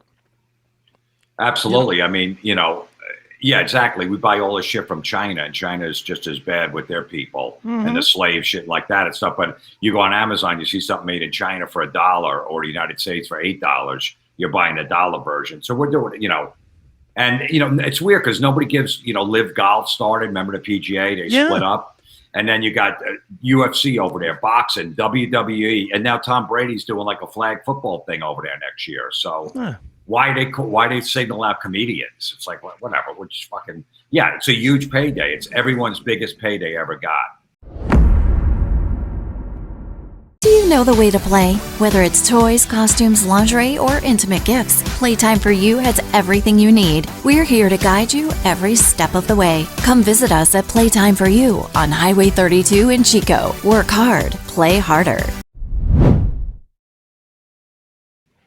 Absolutely. I mean, yeah, exactly. We buy all this shit from China, and China is just as bad with their people and the slave shit like that and stuff. But you go on Amazon, you see something made in China for $1 or the United States for $8. You're buying the dollar version. So we're doing it, and it's weird because nobody gives, Live Golf started. Remember the PGA? They split up, and then you got UFC over there, boxing, WWE, and now Tom Brady's doing like a flag football thing over there next year. So. Why they signal out comedians? It's like, whatever. We're just fucking, it's a huge payday. It's everyone's biggest payday ever got. Do you know the way to play? Whether it's toys, costumes, lingerie, or intimate gifts, Playtime for You has everything you need. We're here to guide you every step of the way. Come visit us at Playtime for You on Highway 32 in Chico. Work hard, play harder.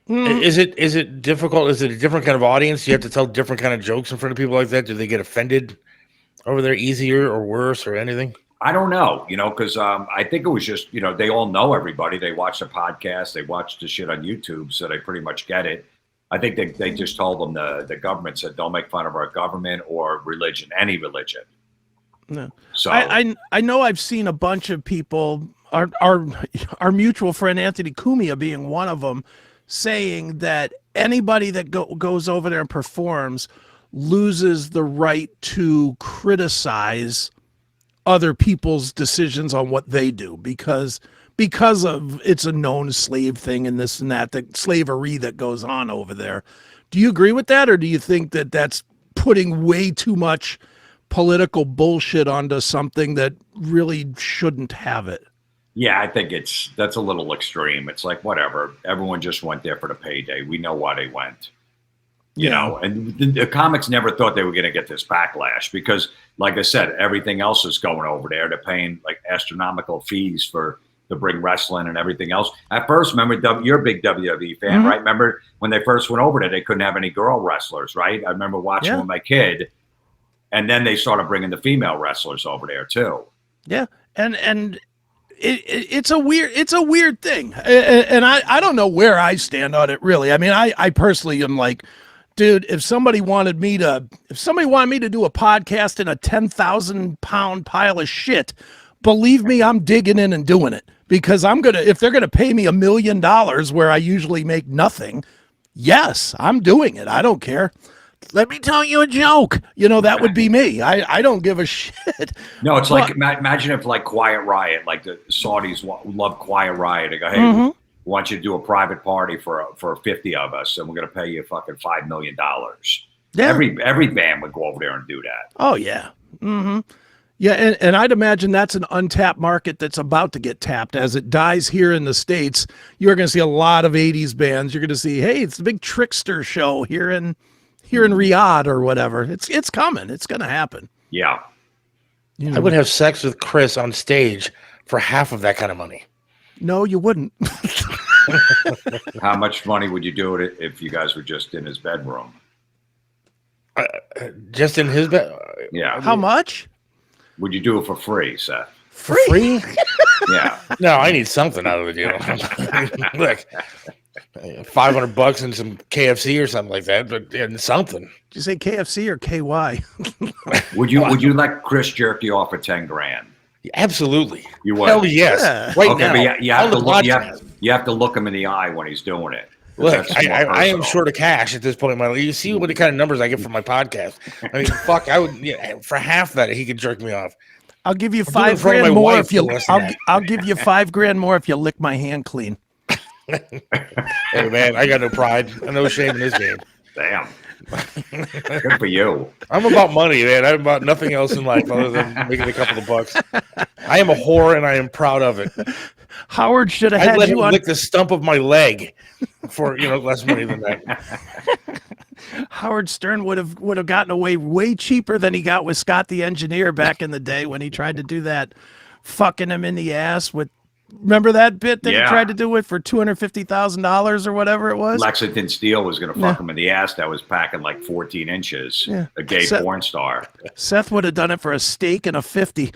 Is it difficult? Is it a different kind of audience? Do you have to tell different kind of jokes in front of people like that? Do they get offended over there easier or worse or anything? I don't know, because I think it was just, they all know everybody. They watch the podcast. They watch the shit on YouTube, so they pretty much get it. I think they just told them the government said, don't make fun of our government or religion, any religion. No. So I know I've seen a bunch of people, our mutual friend Anthony Cumia being one of them, saying that anybody that goes over there and performs loses the right to criticize other people's decisions on what they do because of it's a known slave thing and this and that, the slavery that goes on over there. Do you agree with that, or do you think that that's putting way too much political bullshit onto something that really shouldn't have it? Yeah, I think that's a little extreme. It's like, whatever. Everyone just went there for the payday. We know why they went. And the comics never thought they were going to get this backlash because, like I said, everything else is going over there. They're paying like astronomical fees to bring wrestling and everything else. At first, remember, you're a big WWE fan, right? Remember when they first went over there, they couldn't have any girl wrestlers, right? I remember watching with my kid, and then they started bringing the female wrestlers over there too. Yeah, and it's a weird thing, and I don't know where I stand on it really. I mean, I personally am like, dude, if somebody wanted me to do a podcast in a 10,000-pound pile of shit, believe me, I'm digging in and doing it because if they're gonna pay me $1 million where I usually make nothing, yes, I'm doing it. I don't care. Let me tell you a joke. That would be me. I don't give a shit. No, it's like, imagine if like Quiet Riot, like the Saudis love Quiet Riot. They go, hey, we want you to do a private party for 50 of us, and we're going to pay you fucking $5 million. Yeah. Every band would go over there and do that. Oh, yeah. Yeah, and I'd imagine that's an untapped market that's about to get tapped. As it dies here in the States, you're going to see a lot of 80s bands. You're going to see, hey, it's the big Trickster show here in Riyadh or whatever. It's coming. It's going to happen. Yeah. I would have sex with Chris on stage for half of that kind of money. No, you wouldn't. How much money would you do it if you guys were just in his bedroom? Just in his bed? Yeah. How much? Would you do it for free, Seth? Free? Yeah. No, I need something out of the deal. Look, $500 and some KFC or something like that, but something. Did you say KFC or KY? Would you let Chris jerk you off for 10 grand? Absolutely. You would. Hell yes. Yeah. Right now. But you have to look him in the eye when he's doing it. Look, I am short of cash at this point in my life. You see what the kind of numbers I get from my podcast. I mean, fuck, I would for half that he could jerk me off. I'll give you $5,000 more if you. I'll give you $5,000 more if you lick my hand clean. Hey man, I got no pride, no shame in this game. Damn. Good for you. I'm about money, man. I'm about nothing else in life other than making a couple of bucks. I am a whore, and I am proud of it. Howard should have had let you him on. lick the stump of my leg for less money than that. Howard Stern would have gotten away way cheaper than he got with Scott the Engineer back in the day when he tried to do that, fucking him in the ass with. Remember that bit that he tried to do it for $250,000 or whatever it was? Lexington Steele was going to fuck him in the ass that was packing like 14 inches. Yeah. A gay porn star. Seth would have done it for a steak and a 50.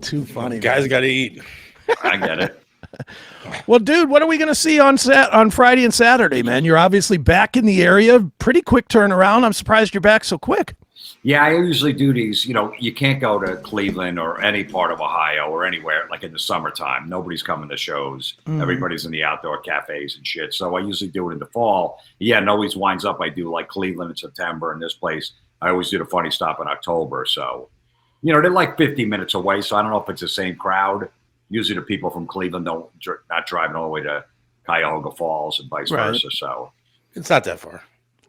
Too funny. Guys got to eat. I get it. Well, dude, what are we going to see on Friday and Saturday, man? You're obviously back in the area. Pretty quick turnaround. I'm surprised you're back so quick. Yeah, I usually do these. You can't go to Cleveland or any part of Ohio or anywhere like in the summertime. Nobody's coming to shows. Everybody's in the outdoor cafes and shit. So I usually do it in the fall. Yeah, it always winds up. I do like Cleveland in September, and this place I always do the funny stop in October. So, they're like 50 minutes away. So I don't know if it's the same crowd. Usually the people from Cleveland not driving all the way to Cuyahoga Falls and vice versa. So it's not that far.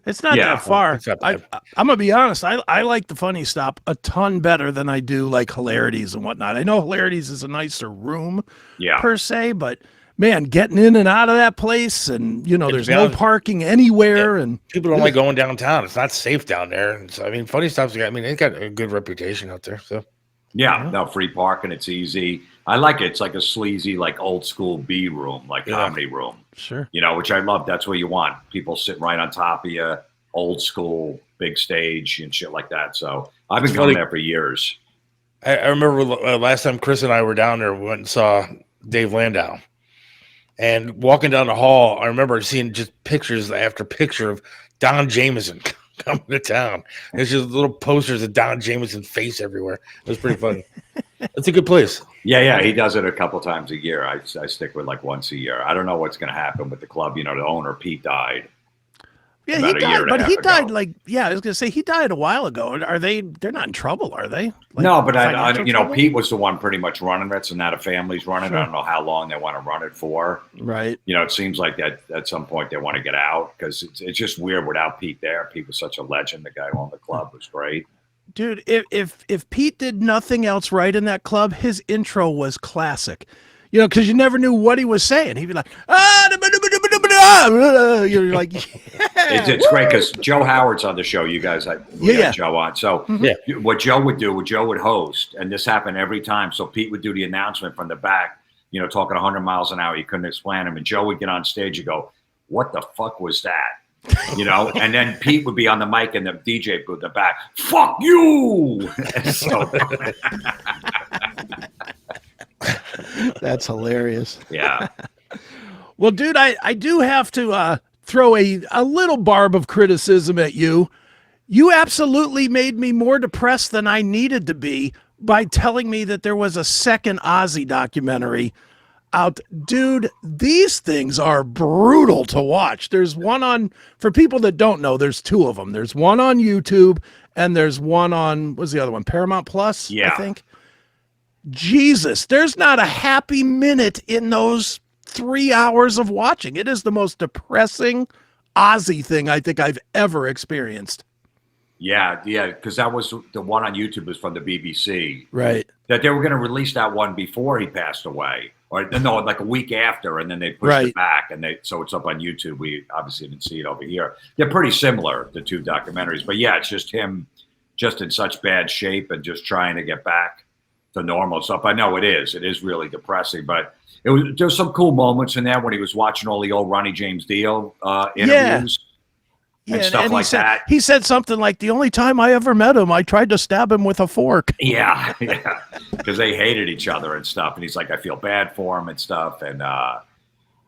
It's not that far. I'm going to be honest. I like the funny stop a ton better than I do like Hilarities and whatnot. I know Hilarities is a nicer room per se, but man, getting in and out of that place and, there's no parking anywhere. And people don't like going downtown. It's not safe down there. And so, funny stuff's they got a good reputation out there. So no free parking. It's easy. I like it. It's like a sleazy, like old school B room, like comedy room. Sure. Which I love. That's what you want. People sitting right on top of you, old school, big stage and shit like that. So I've been going there for years. I remember last time Chris and I were down there, we went and saw Dave Landau. And walking down the hall, I remember seeing just pictures after picture of Don Jameson coming to town. There's just little posters of Don Jameson's face everywhere. It was pretty funny. It's a good place. Yeah, he does it a couple times a year. I stick with like once a year. I don't know what's going to happen with the club. The owner, Pete, died. Yeah, he died, but he died I was going to say he died a while ago. They're not in trouble, are they? No, but Pete was the one pretty much running it, so now the family's running it. I don't know how long they want to run it for. Right. It seems like that at some point they want to get out because it's just weird without Pete there. Pete was such a legend. The guy who owned the club was great. Dude, if Pete did nothing else right in that club, his intro was classic. Because you never knew what he was saying. He'd be like, you're like, it's great because Joe Howard's on the show. You guys, we got Joe on. So what Joe would do, Joe would host, and this happened every time. So Pete would do the announcement from the back, talking 100 miles an hour. You couldn't explain him. And Joe would get on stage and go, what the fuck was that? And then Pete would be on the mic in the DJ booth in the back. Fuck you! So that's hilarious. Yeah. Well, dude, I do have to throw a little barb of criticism at you. You absolutely made me more depressed than I needed to be by telling me that there was a second Ozzy documentary out. Dude, these things are brutal to watch. There's one for people that don't know, there's two of them. There's one on YouTube and there's one on, what's the other one? Paramount Plus, I think. Jesus, there's not a happy minute in those 3 hours of watching. It is the most depressing Ozzy thing I think I've ever experienced. Yeah, because that was the one on YouTube was from the BBC. Right. That they were going to release that one before he passed away. Or no, like a week after, and then they pushed it back, so it's up on YouTube. We obviously didn't see it over here. They're pretty similar, the two documentaries, but yeah, it's just him just in such bad shape and just trying to get back to normal stuff. I know it is really depressing, but there's some cool moments in there when he was watching all the old Ronnie James Dio interviews. And stuff like that. He said something like, the only time I ever met him, I tried to stab him with a fork. Yeah. Because they hated each other and stuff. And he's like, I feel bad for him and stuff. And no,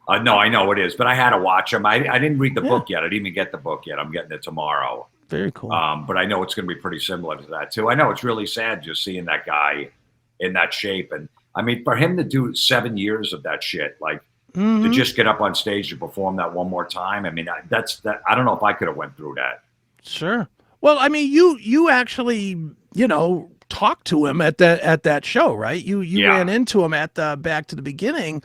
I know it is. But I had to watch him. I didn't read the book yet. I didn't even get the book yet. I'm getting it tomorrow. Very cool. But I know it's going to be pretty similar to that, too. I know it's really sad just seeing that guy in that shape. And, for him to do 7 years of that shit, like, to just get up on stage to perform that one more time. That's that. I don't know if I could have went through that. Sure. Well, you actually, talked to him at that show, right? You ran into him at the Back to the Beginning.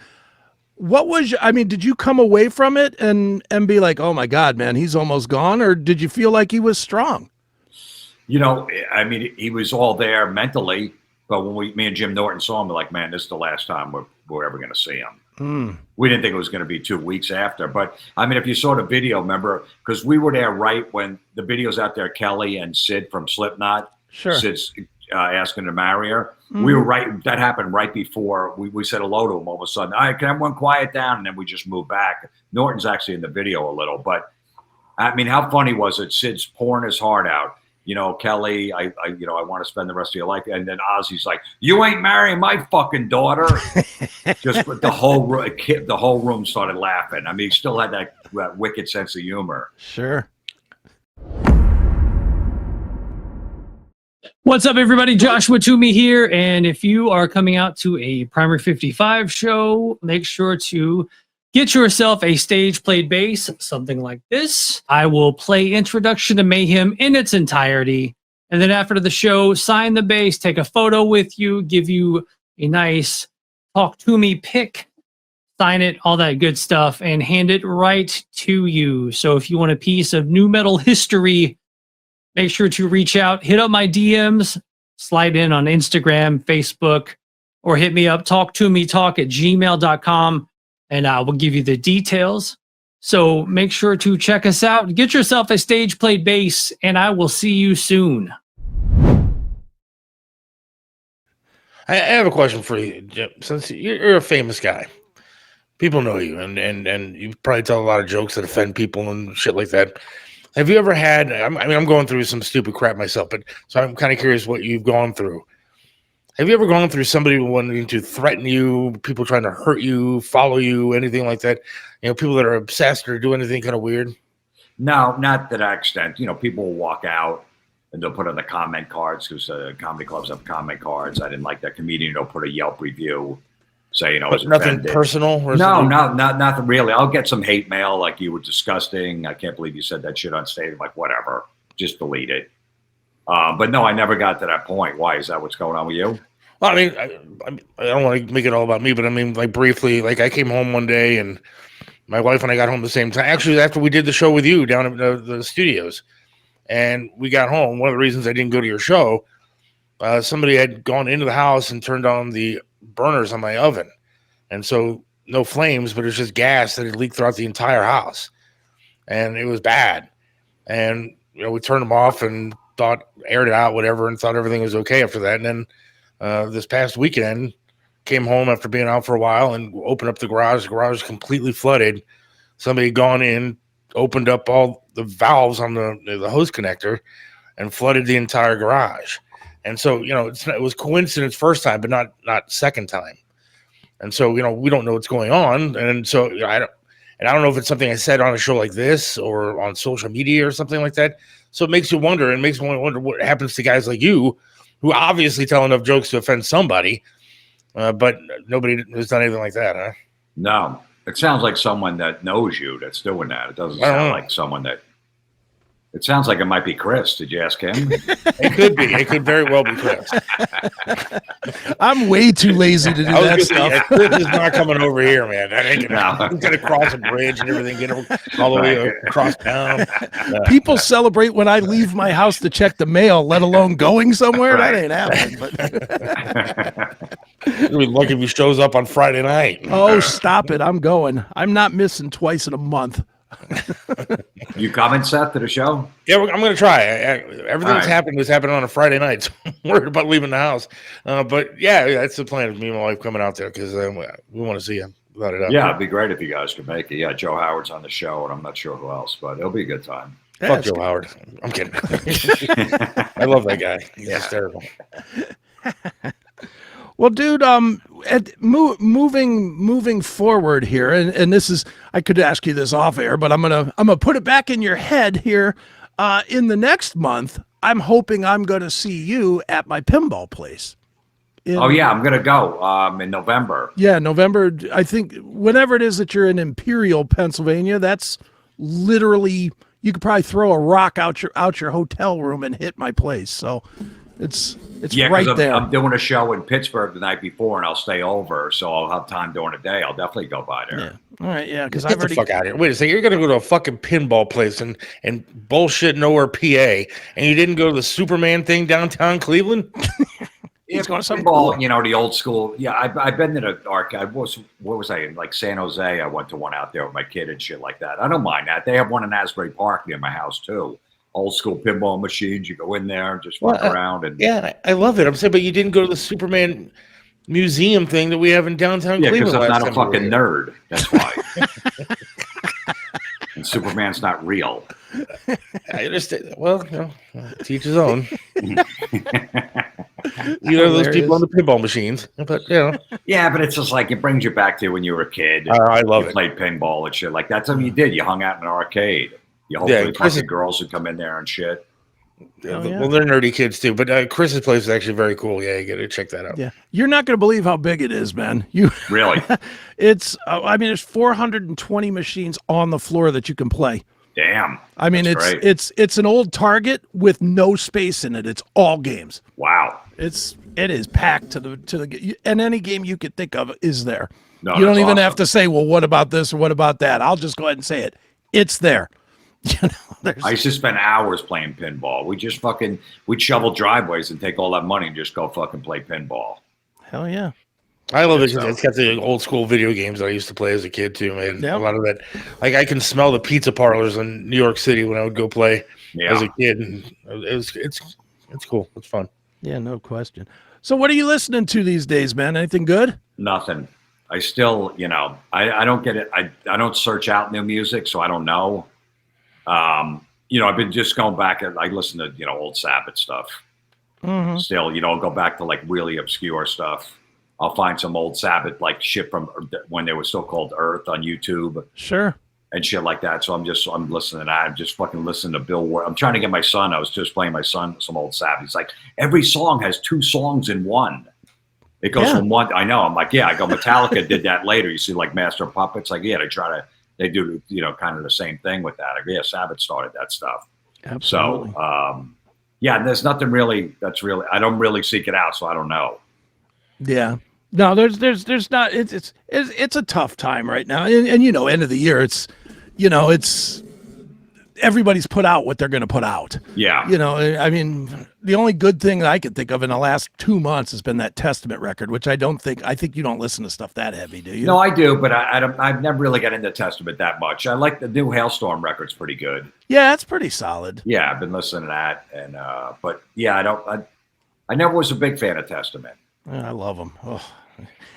What was, did you come away from it and be like, oh my God, man, he's almost gone? Or did you feel like he was strong? He was all there mentally, but when me and Jim Norton saw him, we're like, man, this is the last time we're ever going to see him. We didn't think it was going to be 2 weeks after. But, if you saw the video, remember, because we were there right when the video's out there, Kelly and Sid from Slipknot. Sure. Sid's asking to marry her. We were right. That happened right before we said hello to him all of a sudden. All right, can everyone quiet down? And then we just moved back. Norton's actually in the video a little. But, how funny was it? Sid's pouring his heart out. you know, Kelly, I want to spend the rest of your life. And then Ozzy's like, you ain't marrying my fucking daughter. Just the whole room started laughing. I mean, he still had that wicked sense of humor. Sure. What's up, everybody? Joshua Toomey here. And if you are coming out to a Primer 55 show, make sure to get yourself a stage-played bass, something like this. I will play Introduction to Mayhem in its entirety. And then after the show, sign the bass, take a photo with you, give you a nice Talk to Me pic, sign it, all that good stuff, and hand it right to you. So if you want a piece of nu metal history, make sure to reach out, hit up my DMs, slide in on Instagram, Facebook, or hit me up, talktometalk@gmail.com, and I will give you the details. So make sure to check us out. Get yourself a stage-played bass, and I will see you soon. I have a question for you, Jim. Since you're a famous guy, people know you, and you probably tell a lot of jokes that offend people and shit like that. Have you ever had? I'm going through some stupid crap myself, but so I'm kind of curious what you've gone through. Have you ever gone through somebody wanting to threaten you, people trying to hurt you, follow you, anything like that? You know, people that are obsessed or do anything kind of weird? No, not to that extent. You know, people will walk out and they'll put on the comment cards because comedy clubs have comment cards. I didn't like that comedian. They'll put a Yelp review, say, you know, it's nothing offended. personal. Or no, nothing really. I'll get some hate mail like you were disgusting. I can't believe you said that shit on stage. Like, whatever, just delete it. But no, I never got to that point. Why? Is that what's going on with you? Well, I mean, I don't want to make it all about me, but I mean, like briefly, like I came home one day and my wife and I got home at the same time. Actually, after we did the show with you down at the studios, and we got home. One of the reasons I didn't go to your show, somebody had gone into the house and turned on the burners on my oven, and so no flames, but it's just gas that had leaked throughout the entire house, and it was bad. And you know, we turned them off and aired it out, whatever, and thought everything was okay after that. And then this past weekend, came home after being out for a while and opened up the garage. The garage was completely flooded. Somebody had gone in, opened up all the valves on the hose connector, and flooded the entire garage. And so, you know, it was coincidence first time, but not second time. And so, you know, we don't know what's going on. And so, you know, I don't know if it's something I said on a show like this or on social media or something like that. So it makes you wonder, and makes me wonder what happens to guys like you, who obviously tell enough jokes to offend somebody, but nobody has done anything like that, huh? No, it sounds like someone that knows you that's doing that. It doesn't sound like someone that. It sounds like it might be Chris. Did you ask him? It could be. It could very well be Chris. I'm way too lazy to do that stuff. Chris is not coming over here, man. That ain't gonna. He's gonna cross a bridge and everything, get all the way across town. People celebrate when I leave my house to check the mail, let alone going somewhere. That ain't happening. But you'll be lucky if he shows up on Friday night. Oh, stop it! I'm going. I'm not missing twice in a month. You coming, Seth, to the show? Yeah, I'm going to try. Everything that's happened was happening on a Friday night, so I'm worried about leaving the house. But yeah, that's the plan of me and my wife coming out there because we want to see him. Without a doubt. Yeah, it'd be great if you guys could make it. Yeah, Joe Howard's on the show, and I'm not sure who else, but it'll be a good time. Fuck Joe Howard. I'm kidding. I love that guy. He's hysterical. Well, dude, moving forward here, and this is, I could ask you this off air, but I'm gonna put it back in your head here. In the next month, I'm hoping I'm gonna see you at my pinball place. I'm gonna go in November. Yeah, November. I think whenever it is that you're in Imperial, Pennsylvania, that's literally, you could probably throw a rock out your hotel room and hit my place. So it's right there. I'm doing a show in Pittsburgh the night before, and I'll stay over, so I'll have time during the day. I'll definitely go by there. Yeah. All right, yeah, because Get the fuck out of here. Wait a second, you're gonna go to a fucking pinball place and bullshit nowhere, PA, and you didn't go to the Superman thing downtown Cleveland? It's going to some pinball, you know, the old school. Yeah, I've been to the arcade. What was I in? Like San Jose, I went to one out there with my kid and shit like that. I don't mind that. They have one in Asbury Park near my house too. Old school pinball machines. You go in there, just walk around, and I love it. I'm saying, but you didn't go to the Superman museum thing that we have in downtown Cleveland. Yeah, because I'm not a fucking nerd. That's why. And Superman's not real. I understand. Well, teach his own. Those people on the pinball machines, but Yeah, but it's just like it brings you back to when you were a kid. I love you it. Played pinball and shit. Like that's what you did. You hung out in an arcade. You hopefully fucking girls would come in there and shit. Well, they're nerdy kids too, but Chris's place is actually very cool. Yeah, you got to check that out. Yeah, you're not going to believe how big it is, man. You really? It's. I mean, there's 420 machines on the floor that you can play. Damn. I mean, it's an old Target with no space in it. It's all games. Wow. It is packed to the and any game you could think of is there. No, you don't even have to say, well, what about this or what about that? I'll just go ahead and say it. It's there. I used to spend hours playing pinball. We'd shovel driveways and take all that money and just go fucking play pinball. Hell yeah. I love it because it's got the old school video games that I used to play as a kid too, man. Yep. A lot of that, like I can smell the pizza parlors in New York City when I would go play as a kid, and it's cool. It's fun. Yeah, no question. So, what are you listening to these days, man? Anything good? Nothing. I still, I don't get it. I don't search out new music, so I don't know. I've been just going back and I listen to old Sabbath stuff. Mm-hmm. Still, I'll go back to like really obscure stuff. I'll find some old Sabbath like shit from when they were still called Earth on YouTube. Sure. And shit like that. So I'm listening to that. I'm just fucking listening to Bill Ward. I'm trying to get my son. I was just playing my son some old Sabbath. He's like, every song has 2 songs in one. It goes from one. I know. I'm like, yeah. I go, Metallica did that later. You see, like Master of Puppets. Like, yeah, they do, kind of the same thing with that. Like, yeah, Sabbath started that stuff. Absolutely. So, there's nothing really I don't really seek it out, so I don't know. Yeah. No, there's not. It's a tough time right now, and end of the year. It's everybody's put out what they're going to put out. Yeah. I mean, the only good thing that I could think of in the last 2 months has been that Testament record, which I think you don't listen to stuff that heavy, do you? No, I do, but I've never really got into Testament that much. I like the new Hailstorm record's pretty good. Yeah, it's pretty solid. Yeah, I've been listening to that, and but yeah, I never was a big fan of Testament. I love them. Oh.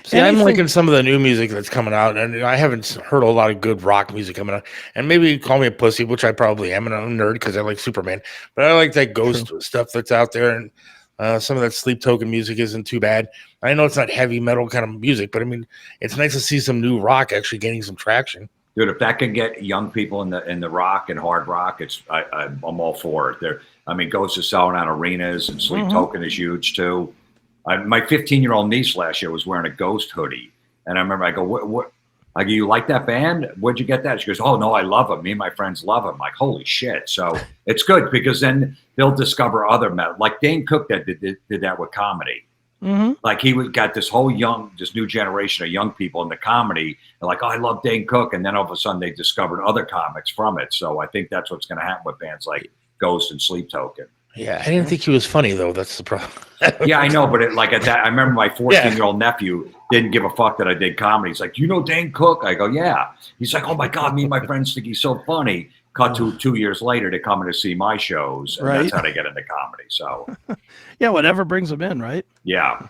See, I'm liking some of the new music that's coming out, and I haven't heard a lot of good rock music coming out. And maybe call me a pussy, which I probably am, and I'm a nerd because I like Superman. But I like that ghost stuff that's out there, and some of that Sleep Token music isn't too bad. I know it's not heavy metal kind of music, but I mean, it's nice to see some new rock actually gaining some traction. Dude, if that can get young people in the rock and hard rock, I'm all for it. Ghost is selling out arenas, and Sleep Token is huge too. My 15-year-old niece last year was wearing a Ghost hoodie. And I remember I go, what? I go, you like that band? Where'd you get that? She goes, oh, no, I love them. Me and my friends love them. I'm like, holy shit. So it's good because then they'll discover other metal. Like Dane Cook that did that with comedy. Mm-hmm. Like he got this new generation of young people in the comedy. They're like, oh, I love Dane Cook. And then all of a sudden they discovered other comics from it. So I think that's what's going to happen with bands like Ghost and Sleep Token. Yeah, I didn't think he was funny though. That's the problem. Yeah, I know, but at that, I remember my 14-year-old nephew didn't give a fuck that I did comedy. He's like, Dane Cook? I go, yeah. He's like, oh my God, me and my friends think he's so funny. Cut to 2 years later, they're coming to see my shows, and that's how they get into comedy. So, yeah, whatever brings them in, right? Yeah.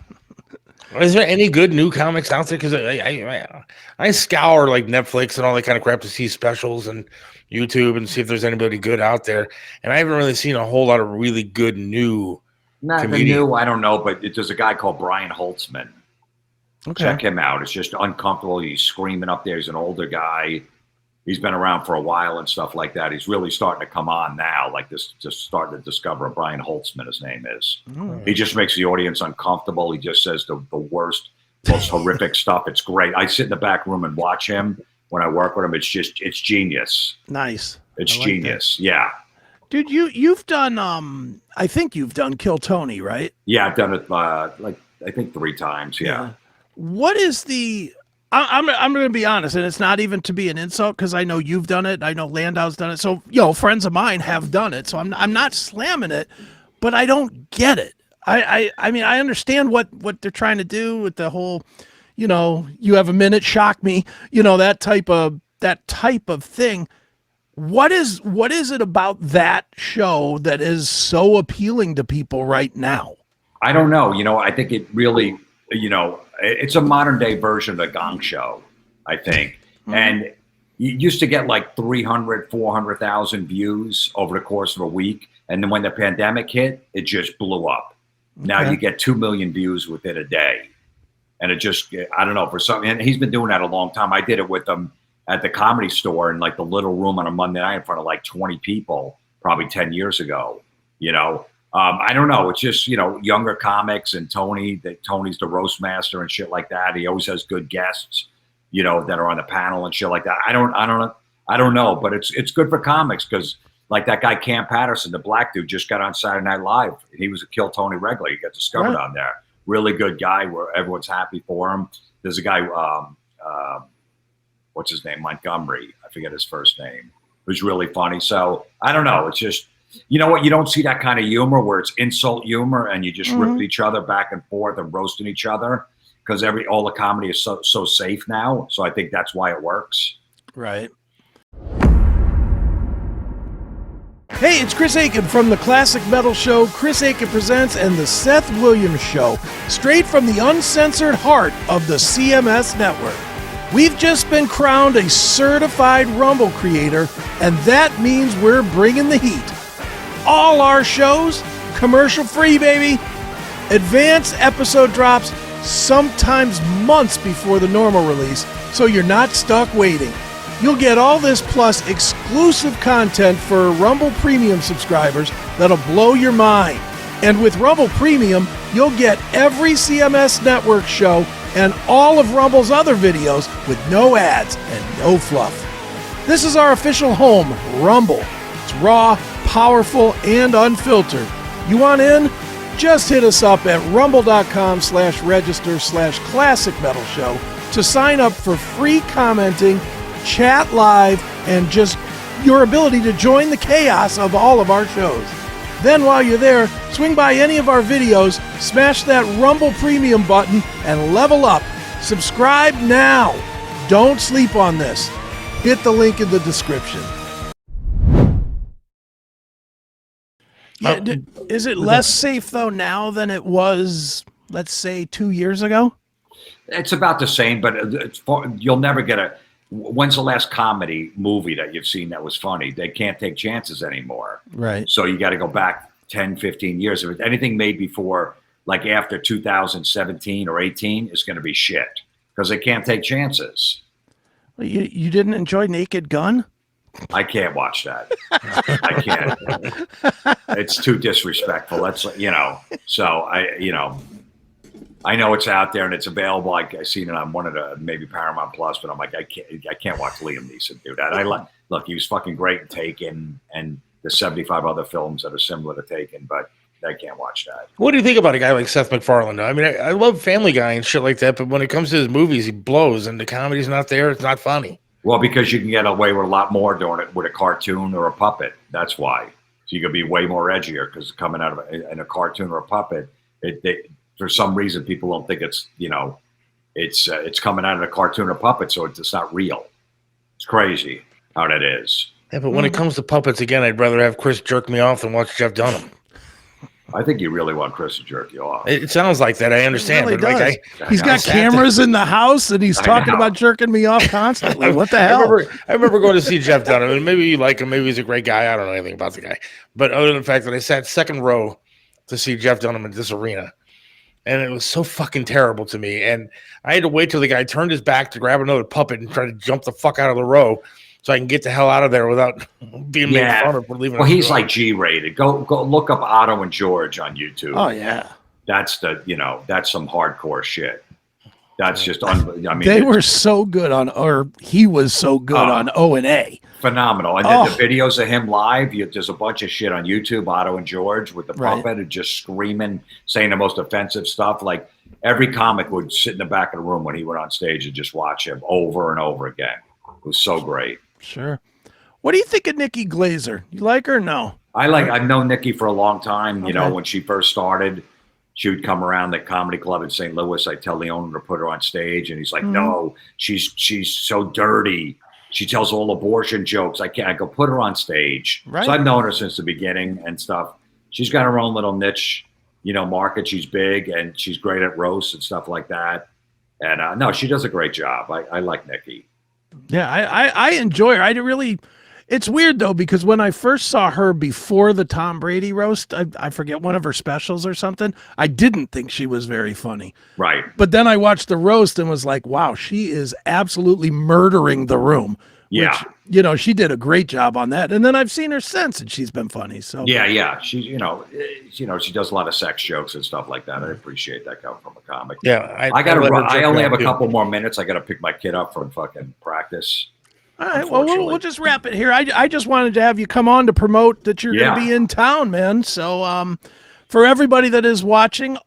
Is there any good new comics out there? Because I scour like Netflix and all that kind of crap to see specials and YouTube and see if there's anybody good out there. And I haven't really seen a whole lot of really good new. Not the new, I don't know, but there's a guy called Brian Holtzman. Okay. Check him out. It's just uncomfortable. He's screaming up there. He's an older guy. He's been around for a while and stuff like that. He's really starting to come on now, like this, just starting to discover Brian Holtzman, his name is. He just makes the audience uncomfortable. He just says the worst, most horrific stuff. It's great. I sit in the back room and watch him when I work with him. It's genius. Nice. It's genius. Yeah. Dude, you've done, I think you've done Kill Tony, right? Yeah, I've done it I think 3 times. Yeah. What is I'm going to be honest, and it's not even to be an insult because I know you've done it. I know Landau's done it. So, friends of mine have done it. So I'm not slamming it, but I don't get it. I mean, I understand what they're trying to do with the whole, you have a minute, shock me, that type of thing. What is it about that show that is so appealing to people right now? I don't know. I think it really, it's a modern day version of the Gong Show, I think. And you used to get like 300, 400,000 views over the course of a week. And then when the pandemic hit, it just blew up. Now you get 2 million views within a day. And it just, I don't know, for something. And he's been doing that a long time. I did it with him at the Comedy Store in like the little room on a Monday night in front of like 20 people, probably 10 years ago, you know. I don't know. It's just, you know, younger comics and Tony's the roast master and shit like that. He always has good guests, you know, that are on the panel and shit like that. I don't know, but it's good for comics because like that guy Cam Patterson, the black dude, just got on Saturday Night Live. He was a Kill Tony regular. He got discovered on there. Really good guy where everyone's happy for him. There's a guy, what's his name? Montgomery. I forget his first name. Who's really funny. So I don't know. It's just, you know what? You don't see that kind of humor where it's insult humor and you just rip each other back and forth and roasting each other because all the comedy is so safe now. So I think that's why it works. Right. Hey, it's Chris Akin from the classic metal show Chris Akin Presents and the Seth Williams Show, straight from the uncensored heart of the CMS network. We've just been crowned a certified Rumble creator, and that means we're bringing the heat. All our shows, commercial free, baby. Advanced episode drops, sometimes months before the normal release, so you're not stuck waiting. You'll get all this plus exclusive content for Rumble Premium subscribers that'll blow your mind. And with Rumble Premium, you'll get every CMS Network show and all of Rumble's other videos with no ads and no fluff. This is our official home, Rumble. It's raw, powerful, and unfiltered. You want in? Just hit us up at rumble.com/register/classic metal show to sign up for free commenting, chat live, and just your ability to join the chaos of all of our shows. Then while you're there, swing by any of our videos, smash that Rumble Premium button, and level up. Subscribe now. Don't sleep on this. Hit the link in the description. Yeah, is it less safe, though, now than it was, let's say, 2 years ago? It's about the same, but you'll never get a... When's the last comedy movie that you've seen that was funny? They can't take chances anymore. Right. So you got to go back 10, 15 years. If anything made before, like after 2017 or 18, is going to be shit because they can't take chances. You didn't enjoy Naked Gun? I can't watch that. I can't. It's too disrespectful. That's, you know, so I know it's out there and it's available. I seen it on one of the maybe Paramount Plus, but I'm like, I can't watch Liam Neeson do that. Look, he was fucking great in Taken and the 75 other films that are similar to Taken, but I can't watch that. What do you think about a guy like Seth MacFarlane? I mean, I love Family Guy and shit like that, but when it comes to his movies, he blows and the comedy's not there. It's not funny. Well, because you can get away with a lot more doing it with a cartoon or a puppet. That's why. So you could be way more edgier because coming out of in a cartoon or a puppet, for some reason, people don't think it's, you know, it's coming out of a cartoon or puppet, so it's not real. It's crazy how that is. Yeah, but when it comes to puppets, again, I'd rather have Chris jerk me off than watch Jeff Dunham. I think you really want Chris to jerk you off. It sounds like that. I understand. Really but like he's got cameras in the house and he's talking about jerking me off constantly. What the hell? I remember going to see Jeff Dunham, and maybe you like him. Maybe he's a great guy. I don't know anything about the guy. But other than the fact that I sat second row to see Jeff Dunham in this arena, and it was so fucking terrible to me. And I had to wait till the guy turned his back to grab another puppet and try to jump the fuck out of the row so I can get the hell out of there without being made fun of for leaving. Well, he's like G-rated. Go look up Otto and George on YouTube. Oh yeah, that's that's some hardcore shit. That's just I mean, they were so good he was so good on O&A. Phenomenal. And the videos of him live, there's a bunch of shit on YouTube, Otto and George with the puppet and just screaming, saying the most offensive stuff. Like every comic would sit in the back of the room when he went on stage and just watch him over and over again. It was so great. Sure. What do you think of Nikki Glazer? You like her or no? I've known Nikki for a long time. You know, when she first started, she would come around the comedy club in St. Louis. I tell the owner to put her on stage, and he's like, "No, she's so dirty. She tells all abortion jokes. I can't." I go, "Put her on stage." Right. So I've known her since the beginning and stuff. She's got her own little niche, market. She's big and she's great at roasts and stuff like that. And no, she does a great job. I like Nikki. Yeah, I enjoy her. I really. It's weird though, because when I first saw her before the Tom Brady roast, I forget, one of her specials or something, I didn't think she was very funny. Right. But then I watched the roast and was like, wow, she is absolutely murdering the room. Yeah. Which, she did a great job on that. And then I've seen her since, and she's been funny. So Yeah. She, she does a lot of sex jokes and stuff like that. I appreciate that coming from a comic. Yeah. I only have a couple more minutes. I got to pick my kid up from fucking practice. All right, well, we'll just wrap it here. I just wanted to have you come on to promote that you're going to be in town, man. So for everybody that is watching,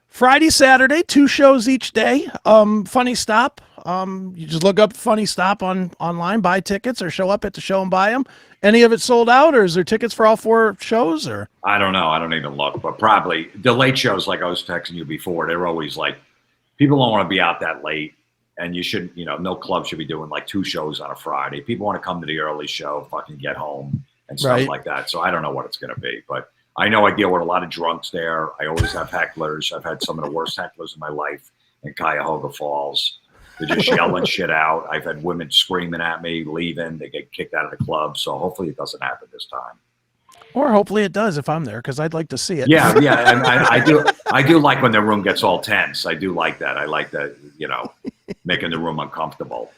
Friday, Saturday, 2 shows each day. Funny Stop. You just look up Funny Stop online, buy tickets, or show up at the show and buy them. Any of it sold out, or is there tickets for all 4 shows? Or I don't know. I don't even look, but probably the late shows, like I was texting you before, they're always like, people don't want to be out that late. And you shouldn't, no club should be doing like 2 shows on a Friday. People want to come to the early show, fucking get home and stuff like that. So I don't know what it's going to be, but I know I deal with a lot of drunks there. I always have hecklers. I've had some of the worst hecklers in my life in Cuyahoga Falls. They're just yelling shit out. I've had women screaming at me, leaving. They get kicked out of the club. So hopefully it doesn't happen this time. Or hopefully it does if I'm there, because I'd like to see it. Yeah. And I do like when the room gets all tense. I do like that. I like that, making the room uncomfortable.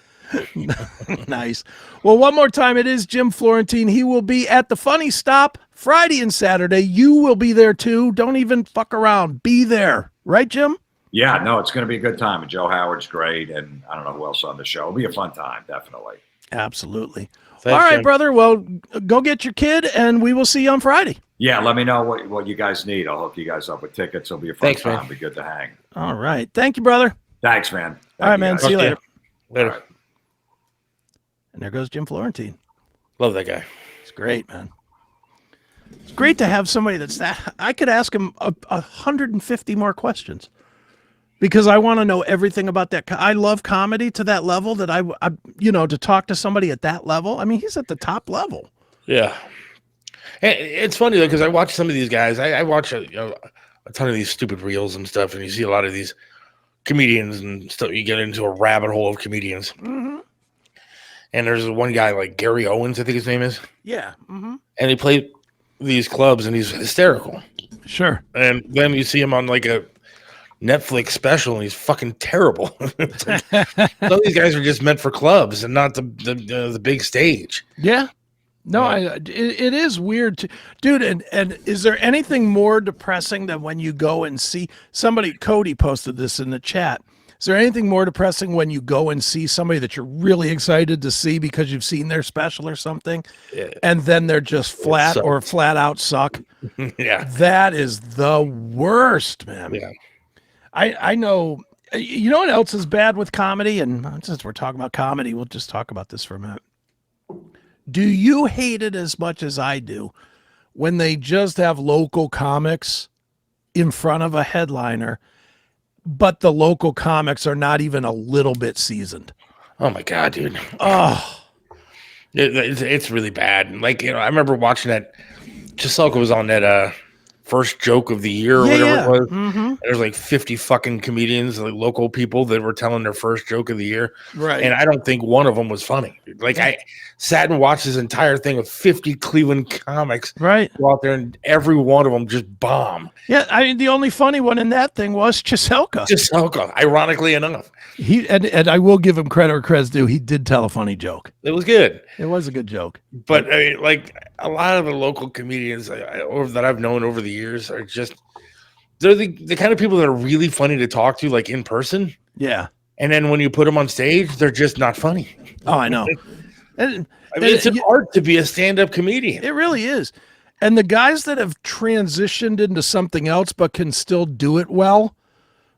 Nice. Well, one more time, it is Jim Florentine. He will be at the Funny Stop Friday and Saturday. You will be there too. Don't even fuck around. Be there. Right, Jim? Yeah, no, it's going to be a good time. And Joe Howard's great. And I don't know who else on the show. It'll be a fun time, definitely. Absolutely. Thanks, all right, Jim. brother. Well, go get your kid, and we will see you on Friday. Yeah, let me know what you guys need. I'll hook you guys up with tickets. It'll be a fun time. Man. Be good to hang. All right. Thank you, brother. Thanks, man. All right, man. Guys. See you later. Later. All right. And there goes Jim Florentine. Love that guy. It's great, man. It's great to have somebody that's that. I could ask him 150 more questions, because I want to know everything about that. I love comedy to that level that I to talk to somebody at that level. I mean, he's at the top level. Yeah. It's funny though, because I watch some of these guys. I watch a ton of these stupid reels and stuff, and you see a lot of these comedians and stuff. You get into a rabbit hole of comedians. Mm-hmm. And there's one guy like Gary Owens, I think his name is. Yeah. Mm-hmm. And he played these clubs, and he's hysterical. Sure. And then you see him on like a Netflix special, and he's fucking terrible. Like, some of these guys are just meant for clubs and not the big stage. Yeah. No, it is weird, dude. And is there anything more depressing than when you go and see somebody? Cody posted this in the chat. Is there anything more depressing when you go and see somebody that you're really excited to see because you've seen their special or something, and then they're just flat or flat out suck? Yeah, that is the worst, man. Yeah, I know. You know what else is bad with comedy? And since we're talking about comedy, we'll just talk about this for a minute. Do you hate it as much as I do when they just have local comics in front of a headliner, but the local comics are not even a little bit seasoned? Oh my God, dude. Oh, it's really bad. Like, I remember watching that. Chiselka was on that first joke of the year or whatever it was. Mm-hmm. There's like 50 fucking comedians, like local people that were telling their first joke of the year. Right. And I don't think one of them was funny. Like, I sat and watched this entire thing of 50 Cleveland comics. Right. Go out there, and every one of them just bomb. Yeah. I mean, the only funny one in that thing was Chiselka. Chiselka, ironically enough. And I will give him credit where credit's due. He did tell a funny joke. It was good. It was a good joke. But I mean, like, a lot of the local comedians that I've known over the years are just, they're the kind of people that are really funny to talk to, like in person. Yeah. And then when you put them on stage, they're just not funny. Oh, I know. And it's an art to be a stand-up comedian. It really is. And the guys that have transitioned into something else but can still do it well,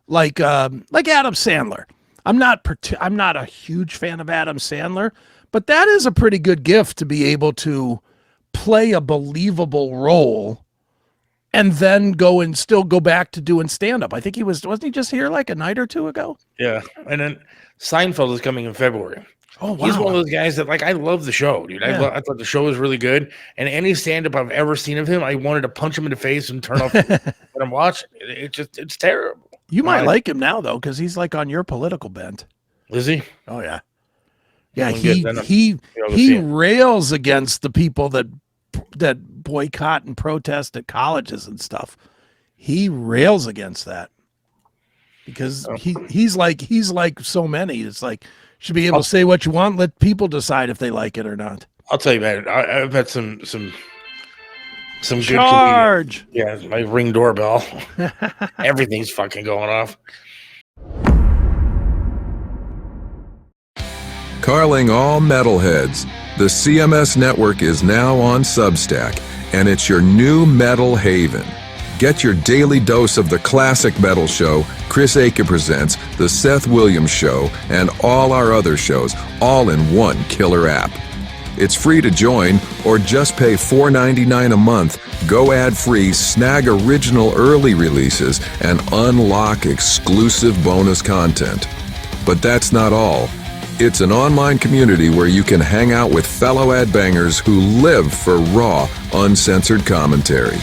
like Adam Sandler. I'm not a huge fan of Adam Sandler, but that is a pretty good gift to be able to play a believable role and then go back to doing stand-up. I think wasn't he just here like a night or two ago? Yeah. And then Seinfeld is coming in February. Oh, wow. He's one of those guys that, like, I love the show, dude. Yeah. I thought the show was really good. And any stand-up I've ever seen of him, I wanted to punch him in the face and turn off what I'm watching. It's terrible. You might like him now, though, because he's like on your political bent. Is he? Oh, yeah. Yeah, I'm good, then he you know, go see it. rails against the people that boycott and protest at colleges and stuff. He rails against that because he's like so many. It's like you should be able to say what you want. Let people decide if they like it or not. I'll tell you, man. I've had some good Charge. comedians. Yeah, my Ring doorbell. Everything's fucking going off. Carling all metalheads, the CMS Network is now on Substack, and it's your new metal haven. Get your daily dose of the classic metal show, Chris Akin Presents, the Seth Williams Show, and all our other shows, all in one killer app. It's free to join, or just pay $4.99 a month, go ad-free, snag original early releases, and unlock exclusive bonus content. But that's not all. It's an online community where you can hang out with fellow ad bangers who live for raw, uncensored commentary.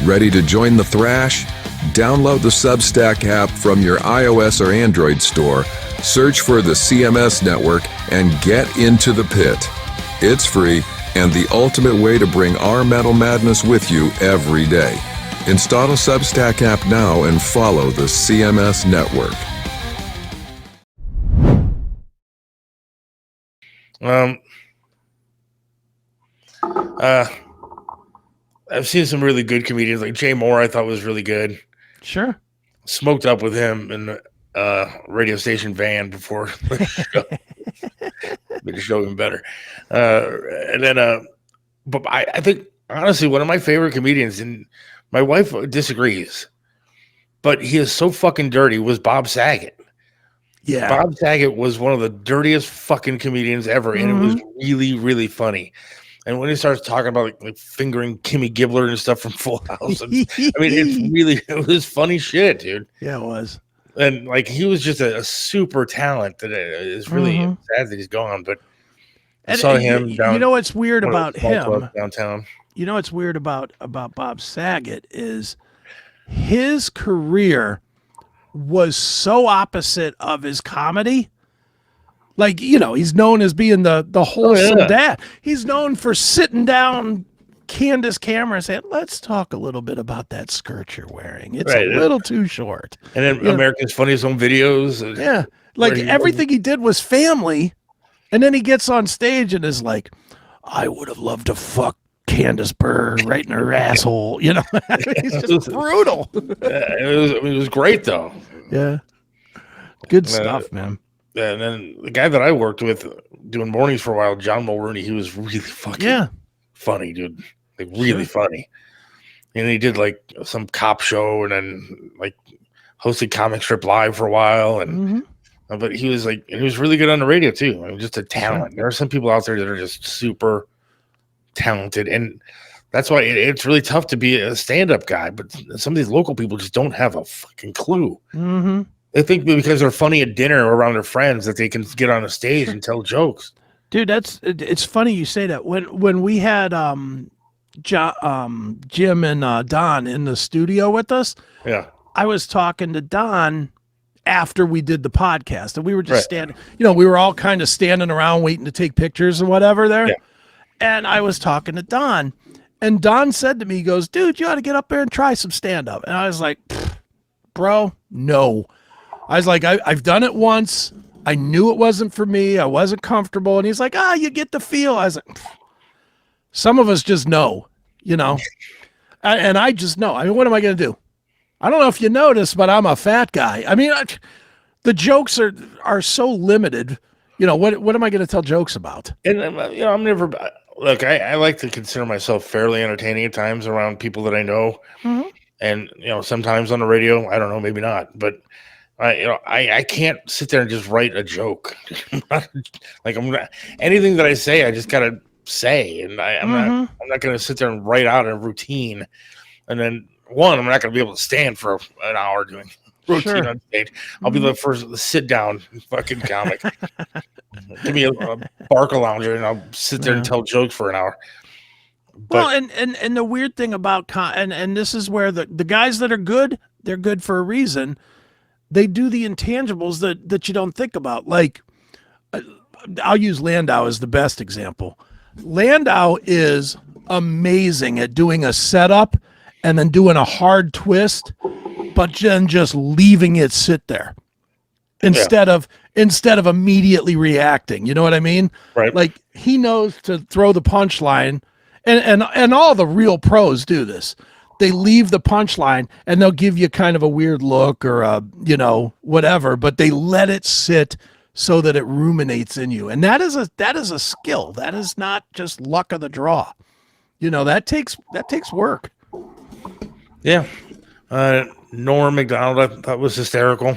Ready to join the thrash? Download the Substack app from your iOS or Android store, search for the CMS Network, and get into the pit. It's free and the ultimate way to bring our metal madness with you every day. Install a Substack app now and follow the CMS Network. I've seen some really good comedians, like Jay Moore. I thought was really good. Sure. Smoked up with him in the radio station van before the show. Made the show even better. And then, but I think honestly, one of my favorite comedians, and my wife disagrees, but he is so fucking dirty, was Bob Saget. Yeah. Bob Saget was one of the dirtiest fucking comedians ever, and it was really, really funny. And when he starts talking about like fingering Kimmy Gibbler and stuff from Full House, and, I mean, it was funny shit, dude. Yeah, it was. And like he was just a super talent that is really sad that he's gone. But I saw him down. You know what's weird about him downtown? You know what's weird about Bob Saget is his career was so opposite of his comedy. Like, you know, he's known as being the wholesome dad. He's known for sitting down Candace camera and saying, let's talk a little bit about that skirt you're wearing. It's a little too short. And then America's Funniest Home Videos. Yeah. Like everything he did was family. And then he gets on stage and is like, I would have loved to fuck Candace Burr right in her asshole. You know, he's just brutal. It was great, though. Yeah. Good stuff, man. And then the guy that I worked with doing mornings for a while, John Mulrooney, he was really fucking funny, dude. Like really funny. And he did like some cop show and then like hosted Comic Strip Live for a while. And but he was really good on the radio too. I mean, just a talent. There are some people out there that are just super talented, and that's why it's really tough to be a stand-up guy. But some of these local people just don't have a fucking clue. They think because they're funny at dinner or around their friends that they can get on a stage and tell jokes. Dude, it's funny you say that. When we had Jim and Don in the studio with us, I was talking to Don after we did the podcast, and we were just standing. You know, we were all kind of standing around waiting to take pictures or whatever there. Yeah. And I was talking to Don, and Don said to me, he goes, "Dude, you ought to get up there and try some stand up." And I was like, "Bro, no." I was like, I've done it once. I knew it wasn't for me. I wasn't comfortable. And he's like, you get the feel. I was like, some of us just know, you know, and I just know. I mean, what am I going to do? I don't know if you noticed, but I'm a fat guy. I mean, the jokes are so limited. You know, what am I going to tell jokes about? And, you know, I'm never, look, I like to consider myself fairly entertaining at times around people that I know. And, you know, sometimes on the radio, I don't know, maybe not, but I can't sit there and just write a joke. Like anything that I say, I just gotta say, and I'm not gonna sit there and write out a routine. And then I'm not gonna be able to stand for an hour doing routine on stage. I'll be the first sit down fucking comic. Give me a Barca lounger, and I'll sit there and tell jokes for an hour. But, well, and the weird thing about and this is where the guys that are good, they're good for a reason. They do the intangibles that you don't think about. Like I'll use Landau as the best example. Landau is amazing at doing a setup and then doing a hard twist, but then just leaving it sit there instead of immediately reacting. You know what I mean? Right. Like he knows to throw the punchline, and all the real pros do this. They leave the punchline and they'll give you kind of a weird look or a, whatever, but they let it sit so that it ruminates in you. And that is a skill. That is not just luck of the draw. That takes work. Yeah. Norm McDonald, I thought was hysterical.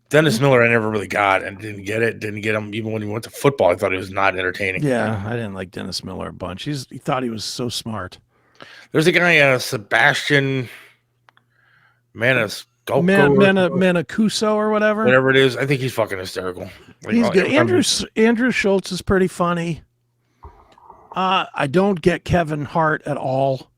Dennis Miller, I never really got and didn't get it. Didn't get him even when he went to football. I thought he was not entertaining. Yeah, I didn't like Dennis Miller a bunch. He thought he was so smart. There's a guy, Sebastian Manacuso or whatever it is. I think he's fucking hysterical. Like, he's good. Andrew Schultz is pretty funny. I don't get Kevin Hart at all.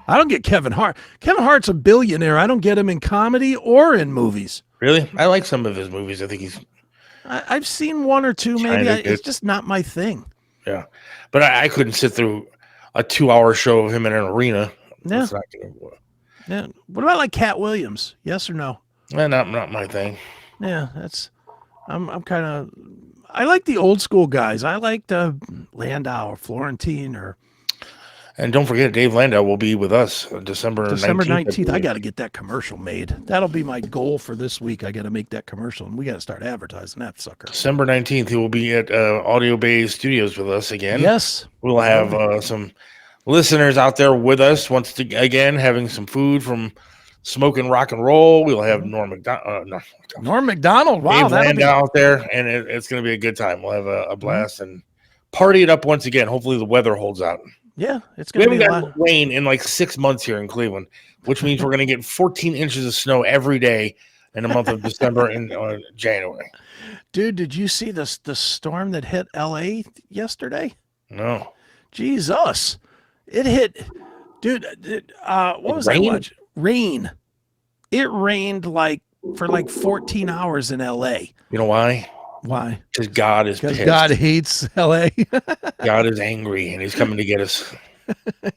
I don't get Kevin Hart. Kevin Hart's a billionaire. I don't get him in comedy or in movies. Really? I like some of his movies. I think he's... I've seen one or two, maybe. It's just not my thing. Yeah. But I couldn't sit through a 2-hour show of him in an arena. Yeah. Yeah. What about like Cat Williams? Yes or no? Not my thing. Yeah, I'm kind of... I like the old school guys. I like the Landau or Florentine or... And don't forget, Dave Landau will be with us December 19th. I got to get that commercial made. That'll be my goal for this week. I got to make that commercial, and we got to start advertising that sucker. December 19th, he will be at Audio Bay Studios with us again. Yes. We'll have some listeners out there with us once again, having some food from Smoking Rock and Roll. We'll have Norm McDonald. Norm McDonald. Wow. Dave Landau out there, and it's going to be a good time. We'll have a blast and party it up once again. Hopefully the weather holds out. Yeah, it's going to be a lot. Rain in like 6 months here in Cleveland, which means we're going to get 14 inches of snow every day in the month of December and January. Dude, did you see the storm that hit LA yesterday? No. Jesus. It hit, dude. What was that? Rain. It rained for 14 hours in LA. You know why? Why? Because God is pissed. God hates LA. God is angry and he's coming to get us.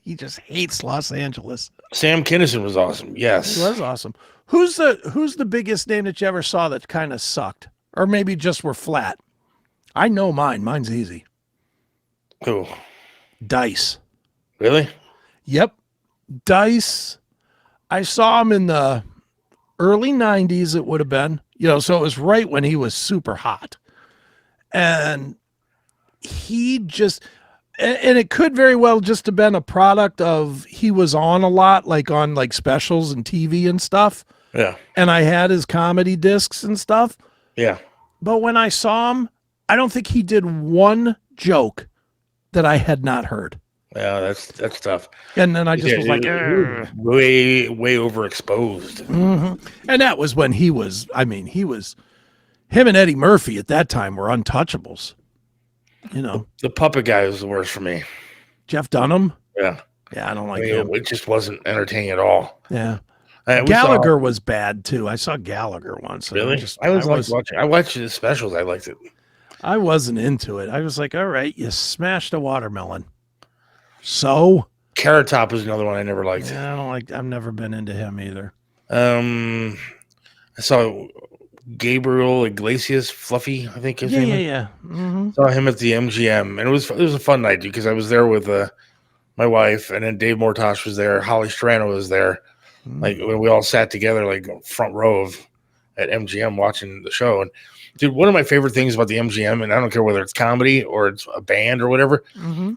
He just hates Los Angeles. Sam Kinison was awesome. Yes. He was awesome. Who's the biggest name that you ever saw that kind of sucked? Or maybe just were flat? I know mine. Mine's easy. Who? Dice. Really? Yep. Dice. I saw him in the early 90s, it would have been. So it was right when he was super hot. And he just, and it could very well just have been a product of he was on a lot, on specials and TV and stuff. Yeah. And I had his comedy discs and stuff. Yeah. But when I saw him, I don't think he did one joke that I had not heard. Yeah, that's tough. And then I just was like, way overexposed. Mm-hmm. And that was when him and Eddie Murphy at that time were untouchables. The puppet guy was the worst for me. Jeff Dunham. Yeah. Yeah, I don't like him. It just wasn't entertaining at all. Yeah. Gallagher was bad too. I saw Gallagher once. Really? I watched his specials. I liked it. I wasn't into it. I was like, all right, you smashed a watermelon. So Carrot Top is another one I never liked. Yeah, I don't like. I've never been into him either. I saw Gabriel Iglesias, Fluffy, I think his name. Yeah. Mm-hmm. Saw him at the MGM, and it was a fun night because I was there with my wife, and then Dave Mortosh was there, Holly Strano was there. When we all sat together, front row at MGM watching the show. And dude, one of my favorite things about the MGM, and I don't care whether it's comedy or it's a band or whatever,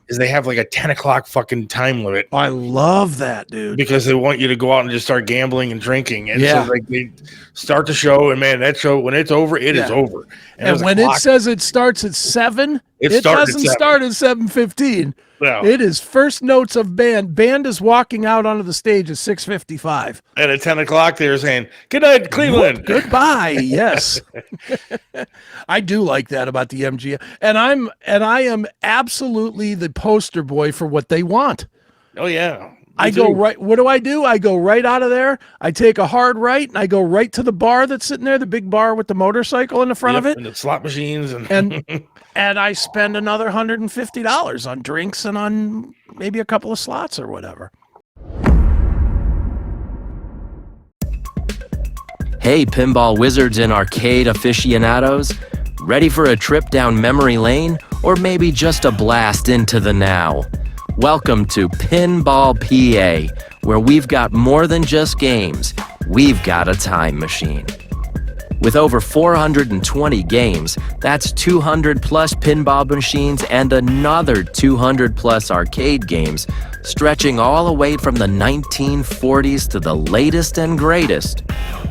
is they have a 10 o'clock fucking time limit. I love that, dude. Because they want you to go out and just start gambling and drinking. And so they start the show, and man, that show, when it's over, it is over. And when it says it starts at 7, it doesn't start at 7:15. No. It is first notes of band. Band is walking out onto the stage at 6:55. And at 10 o'clock, they're saying, "Good night, Cleveland." Goodbye. Yes. I do like that about the MGM. And I am absolutely the poster boy for what they want. Oh, yeah. I go right. What do? I go right out of there. I take a hard right, and I go right to the bar that's sitting there, the big bar with the motorcycle in the front of it. And the slot machines. And and I spend another $150 on drinks and on maybe a couple of slots or whatever. Hey, pinball wizards and arcade aficionados. Ready for a trip down memory lane or maybe just a blast into the now? Welcome to Pinball PA, where we've got more than just games. We've got a time machine. With over 420 games, that's 200 plus pinball machines and another 200 plus arcade games, stretching all the way from the 1940s to the latest and greatest.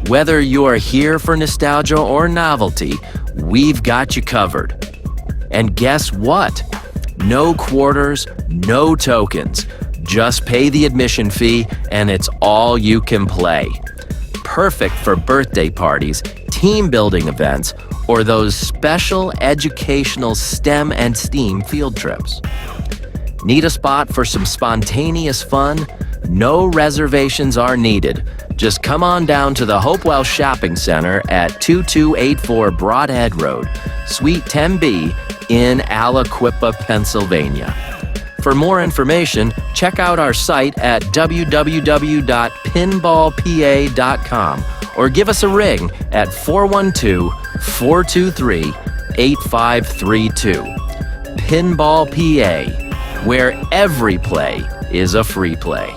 Whether you're here for nostalgia or novelty, we've got you covered. And guess what? No quarters, no tokens. Just pay the admission fee and it's all you can play. Perfect for birthday parties, team building events, or those special educational STEM and STEAM field trips. Need a spot for some spontaneous fun? No reservations are needed. Just come on down to the Hopewell Shopping Center at 2284 Broadhead Road, Suite 10B in Aliquippa, Pennsylvania. For more information, check out our site at www.pinballpa.com or give us a ring at 412-423-8532. Pinball PA, where every play is a free play.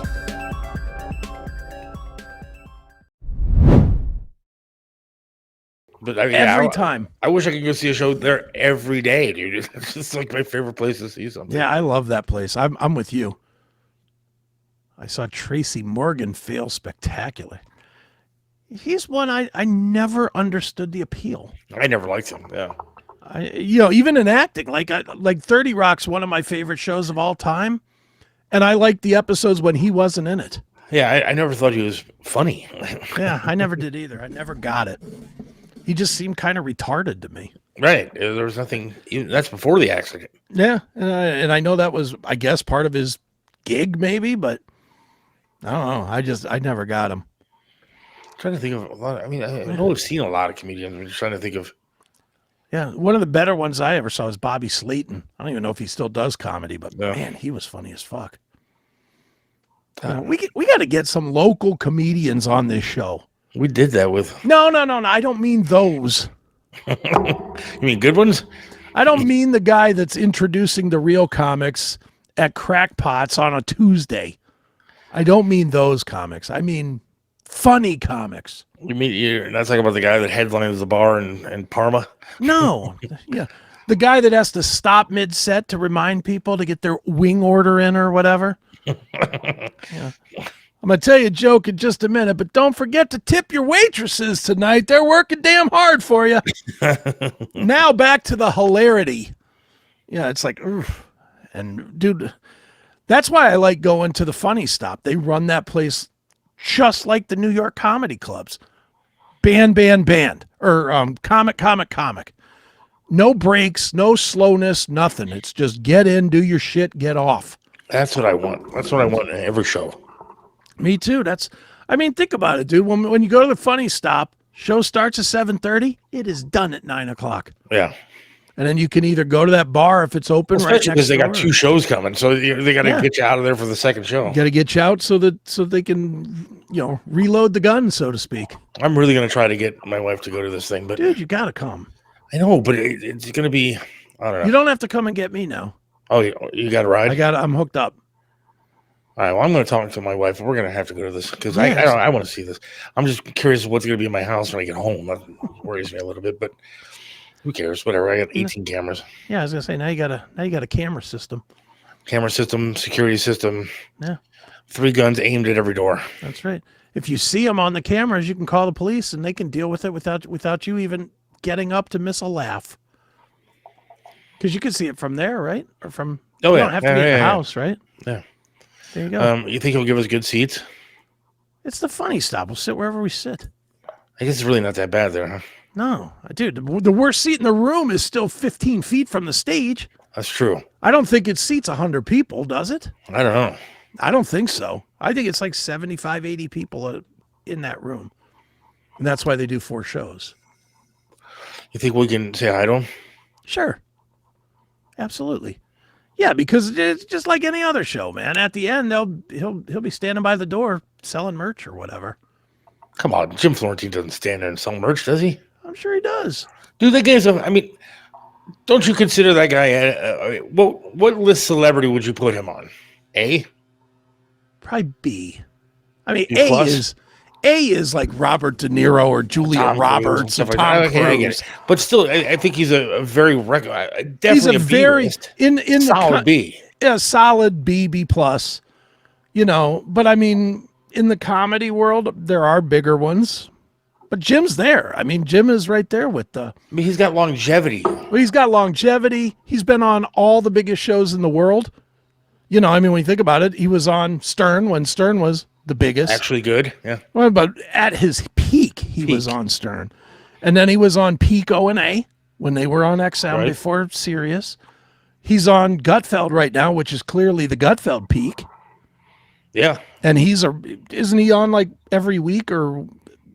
But I mean, Every time. I wish I could go see a show there every day, dude. It's just like my favorite place to see something. Yeah, I love that place. I'm with you. I saw Tracy Morgan fail spectacular. He's one I never understood the appeal. I never liked him. Yeah. Even in acting, like 30 Rock's one of my favorite shows of all time, and I liked the episodes when he wasn't in it. Yeah, I never thought he was funny. Yeah, I never did either. I never got it. He just seemed kind of retarded to me. Right. There was nothing. That's before the accident. Yeah, and I know that was, I guess, part of his gig, maybe, but I don't know. I never got him. I'm trying to think of a lot. I mean, I know I've seen a lot of comedians. I'm just trying to think of. Yeah, one of the better ones I ever saw was Bobby Slayton. I don't even know if he still does comedy, but man, he was funny as fuck. We got to get some local comedians on this show. We did that with. No. I don't mean those. You mean good ones? I don't mean the guy that's introducing the real comics at Crackpots on a Tuesday. I don't mean those comics. I mean funny comics. You mean you're not talking about the guy that headlines the bar in Parma? No. Yeah. The guy that has to stop mid-set to remind people to get their wing order in or whatever. Yeah. I'm going to tell you a joke in just a minute, but don't forget to tip your waitresses tonight. They're working damn hard for you. Now back to the hilarity. Yeah, it's like, oof. And dude, that's why I like going to the Funny Stop. They run that place just like the New York comedy clubs. Band. Or comic. No breaks, no slowness, nothing. It's just get in, do your shit, get off. That's what I want. That's what I want in every show. Me too. Think about it, dude. When you go to the Funny Stop, show starts at 7:30. It is done at 9:00. Yeah. And then you can either go to that bar if it's open, especially because they got two shows coming, so they got to get you out of there for the second show. Got to get you out so they can reload the gun, so to speak. I'm really gonna try to get my wife to go to this thing, but dude, you gotta come. I know, but it's gonna be. I don't know. You don't have to come and get me now. Oh, you got to ride. I'm hooked up. All right. Well, I'm going to talk to my wife. We're going to have to go to this because I want to see this. I'm just curious what's going to be in my house when I get home. That worries me a little bit, but who cares? Whatever. I got 18 cameras. Yeah, I was going to say now you got a camera system. Camera system, security system. Yeah. 3 guns aimed at every door. That's right. If you see them on the cameras, you can call the police and they can deal with it without you even getting up to miss a laugh. Because you can see it from there, right? Or from you don't have to be in the house, right? Yeah. There you go. You think he'll give us good seats? It's the Funny Stop. We'll sit wherever we sit. I guess it's really not that bad there, huh? No, dude. The worst seat in the room is still 15 feet from the stage. That's true. I don't think it seats 100 people, does it? I don't know. I don't think so. I think it's like 75, 80 people in that room. And that's why they do 4 shows. You think we can say hi to him? Sure. Absolutely. Yeah, because it's just like any other show, man. At the end, he'll be standing by the door selling merch or whatever. Come on, Jim Florentine doesn't stand there and sell merch, does he? I'm sure he does. Dude, that guy's I mean, don't you consider that guy? What list celebrity would you put him on? A? Probably B. I mean, B A is like Robert De Niro or Julia Tom Roberts or Cruise, Tom okay, I get Cruise. it. But still, I think he's a very regular, definitely He's a B very list. in solid B. Yeah, solid B plus. You know, but I mean, in the comedy world, there are bigger ones. But Jim's there. I mean, Jim is right there with the. I mean, he's got longevity. Well, he's got longevity. He's been on all the biggest shows in the world. You know, I mean, when you think about it, he was on Stern when Stern was the biggest. Actually good, yeah. Well, but at his peak, he was on Stern. And then he was on peak O&A when they were on XM before Sirius. He's on Gutfeld right now, which is clearly the Gutfeld peak. Yeah. And isn't he on like every week or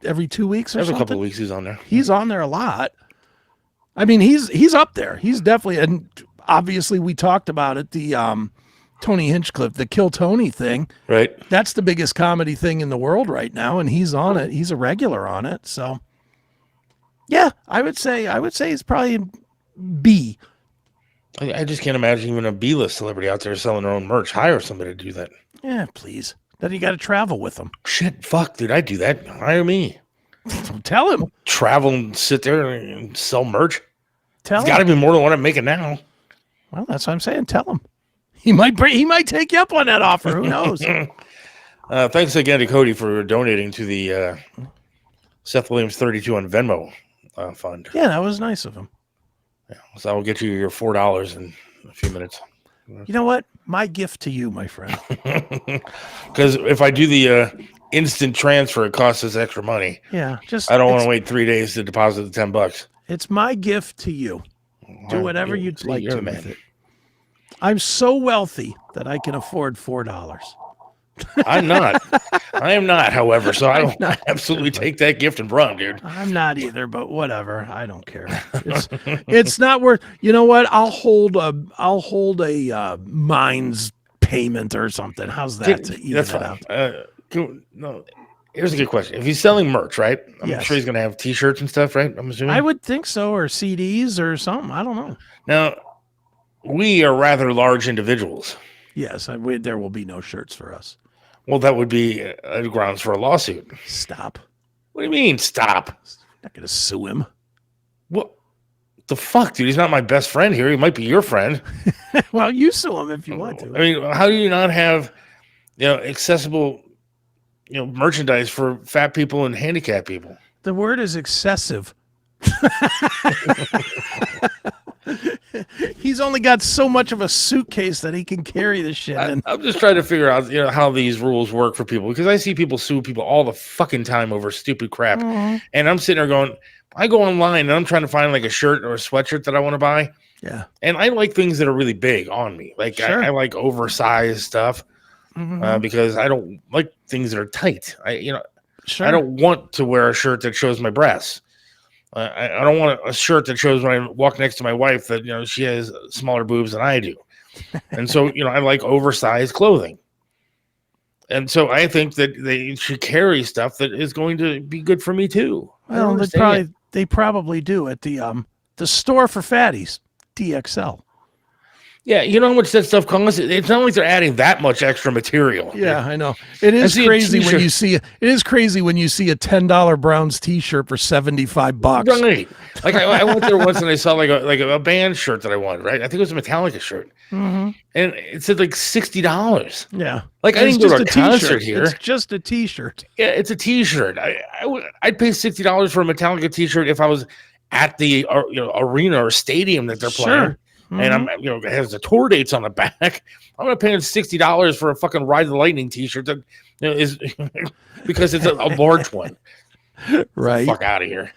every 2 weeks or Every something? couple of weeks he's on there. He's on there a lot. I mean, he's up there. He's definitely, and obviously we talked about it, the Tony Hinchcliffe, the Kill Tony thing. Right. That's the biggest comedy thing in the world right now, and he's on it. He's a regular on it. So yeah, I would say he's probably B. I just can't imagine even a B-list celebrity out there selling their own merch. Hire somebody to do that. Yeah, please. Then you got to travel with them. Shit, fuck, dude, I'd do that. Hire me. Tell him. Travel and sit there and sell merch. Tell It's him. got to be more than what I'm making now. Well, that's what I'm saying. Tell him. He might take you up on that offer. Who knows? Thanks again to Cody for donating to the Seth Williams 32 on Venmo fund. Yeah, that was nice of him. Yeah, so I will get you your $4 in a few minutes. You know what? My gift to you, my friend. Because if I do the instant transfer, it costs us extra money. Yeah, I don't want to wait 3 days to deposit the $10. It's my gift to you. Do whatever you'd like you're to the man. with it. I'm so wealthy that I can afford $4. I'm not. I am not, however, so I will absolutely take that gift and run, dude. I'm not either, but whatever. I don't care. It's not worth. You know what? I'll hold a Mines payment or something. How's that? To even That's it fine. out? No, here's a good question. If he's selling merch, right? I'm Yes. sure he's going to have T-shirts and stuff, right? I'm assuming. I would think so, or CDs or something. I don't know. Now, we are rather large individuals. Yes, there will be no shirts for us. Well, that would be grounds for a lawsuit. Stop. What do you mean, stop? Not going to sue him. What the fuck, dude? He's not my best friend here. He might be your friend. Well, you sue him if you want to. I mean, how do you not have, accessible, merchandise for fat people and handicapped people? The word is excessive. He's only got so much of a suitcase that he can carry this shit in. I'm just trying to figure out, how these rules work for people, because I see people sue people all the fucking time over stupid crap. Mm-hmm. And I'm sitting there going, I go online and I'm trying to find like a shirt or a sweatshirt that I want to buy. Yeah. And I like things that are really big on me. Like Sure. I like oversized stuff Mhm. because I don't like things that are tight. Sure. I don't want to wear a shirt that shows my breasts. I don't want a shirt that shows when I walk next to my wife that, she has smaller boobs than I do. And so, I like oversized clothing. And so I think that they should carry stuff that is going to be good for me too. Well, they probably do at the store for fatties, DXL. Yeah, you know how much that stuff costs? It's not like they're adding that much extra material. Yeah, I know. It is crazy when you see a $10 Browns t-shirt for $75. Right. Like I went there once and I saw like a band shirt that I wanted, right? I think it was a Metallica shirt. Mm-hmm. And it said like $60. Yeah. Like I didn't go to a concert t-shirt. here. It's just a t-shirt. Yeah, it's a t-shirt. I'd pay $60 for a Metallica t-shirt if I was at the arena or stadium that they're playing. Mm-hmm. And I'm, it has the tour dates on the back. I'm gonna pay $60 for a fucking Ride the Lightning T-shirt that is because it's a large one. Right? Fuck out of here.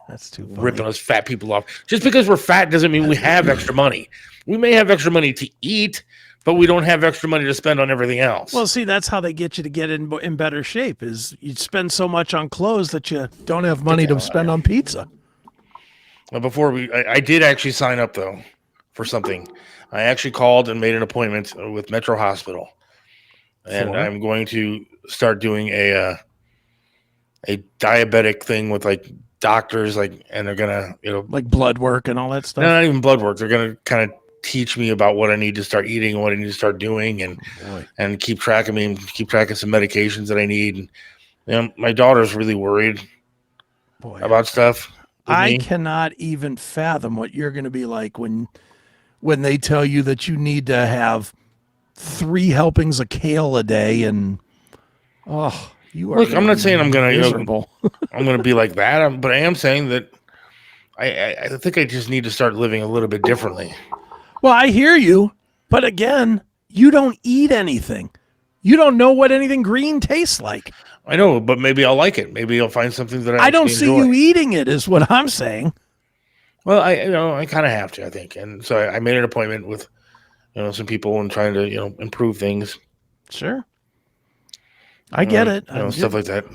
That's too funny. Ripping us fat people off. Just because we're fat doesn't mean we have extra money. We may have extra money to eat, but we don't have extra money to spend on everything else. Well, see, that's how they get you to get in better shape. Is you spend so much on clothes that you don't have money to spend on pizza. Before I did actually sign up though for something. I actually called and made an appointment with Metro Hospital, and I'm going to start doing a diabetic thing with like doctors, like, and they're gonna, like blood work and all that stuff. No, not even blood work. They're gonna kind of teach me about what I need to start eating, what I need to start doing, and keep track of me and keep track of some medications that I need. And, my daughter's really worried about stuff. I cannot even fathom what you're going to be like when they tell you that you need to have 3 helpings of kale a day, and you are. Look, I'm not saying I'm going miserable. to, I'm going to be like that, but I am saying that I think I just need to start living a little bit differently. Well, I hear you, but again, you don't eat anything. You don't know what anything green tastes like. I know, but maybe I'll like it. Maybe I'll find something that I don't see enjoy. you eating it, is what I'm saying. Well, I kind of have to, I think, and so I made an appointment with, some people and trying to, improve things. Sure, I get it. Stuff like that.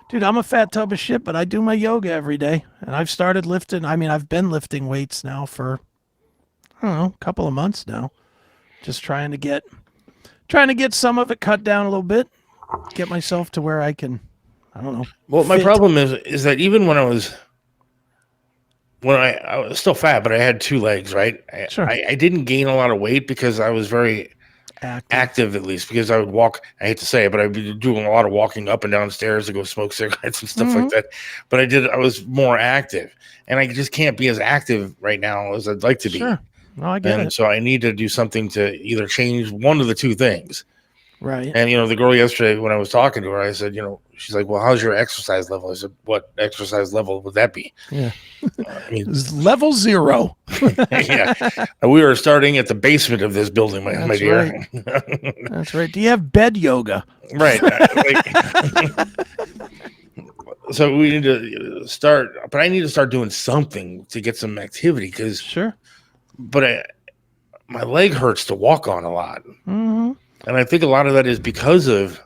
Dude, I'm a fat tub of shit, but I do my yoga every day, and I've started lifting. I mean, I've been lifting weights now for, I don't know, a couple of months now, just trying to get some of it cut down a little bit, get myself to where I can, I don't know. Well, my problem is that even when I was still fat, but I had 2 legs, right? Sure. I didn't gain a lot of weight because I was very active, at least, because I would walk. I hate to say it, but I'd be doing a lot of walking up and down stairs to go smoke cigarettes and stuff like that. But I was more active, and I just can't be as active right now as I'd like to be. Sure. No, I get it. So I need to do something to either change one of the 2 things. Right. And, the girl yesterday, when I was talking to her, I said, she's like, well, how's your exercise level? I said, what exercise level would that be? Yeah. I mean, level 0. Yeah. We are starting at the basement of this building, my dear. Right. That's right. Do you have bed yoga? Right. So we need to start, but I need to start doing something to get some activity because. Sure. But my leg hurts to walk on a lot. Mm-hmm. And I think a lot of that is because of,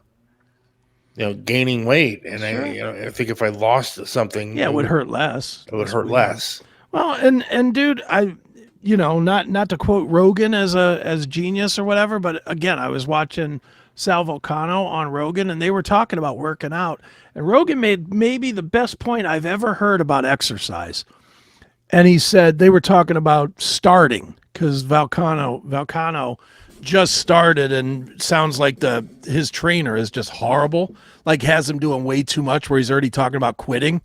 gaining weight. And I think if I lost something, it would hurt less. It would hurt less. Well, and dude, not to quote Rogan as genius or whatever, but again, I was watching Sal Vulcano on Rogan, and they were talking about working out, and Rogan made maybe the best point I've ever heard about exercise. And he said they were talking about starting because Vulcano just started and sounds like his trainer is just horrible, like has him doing way too much where he's already talking about quitting,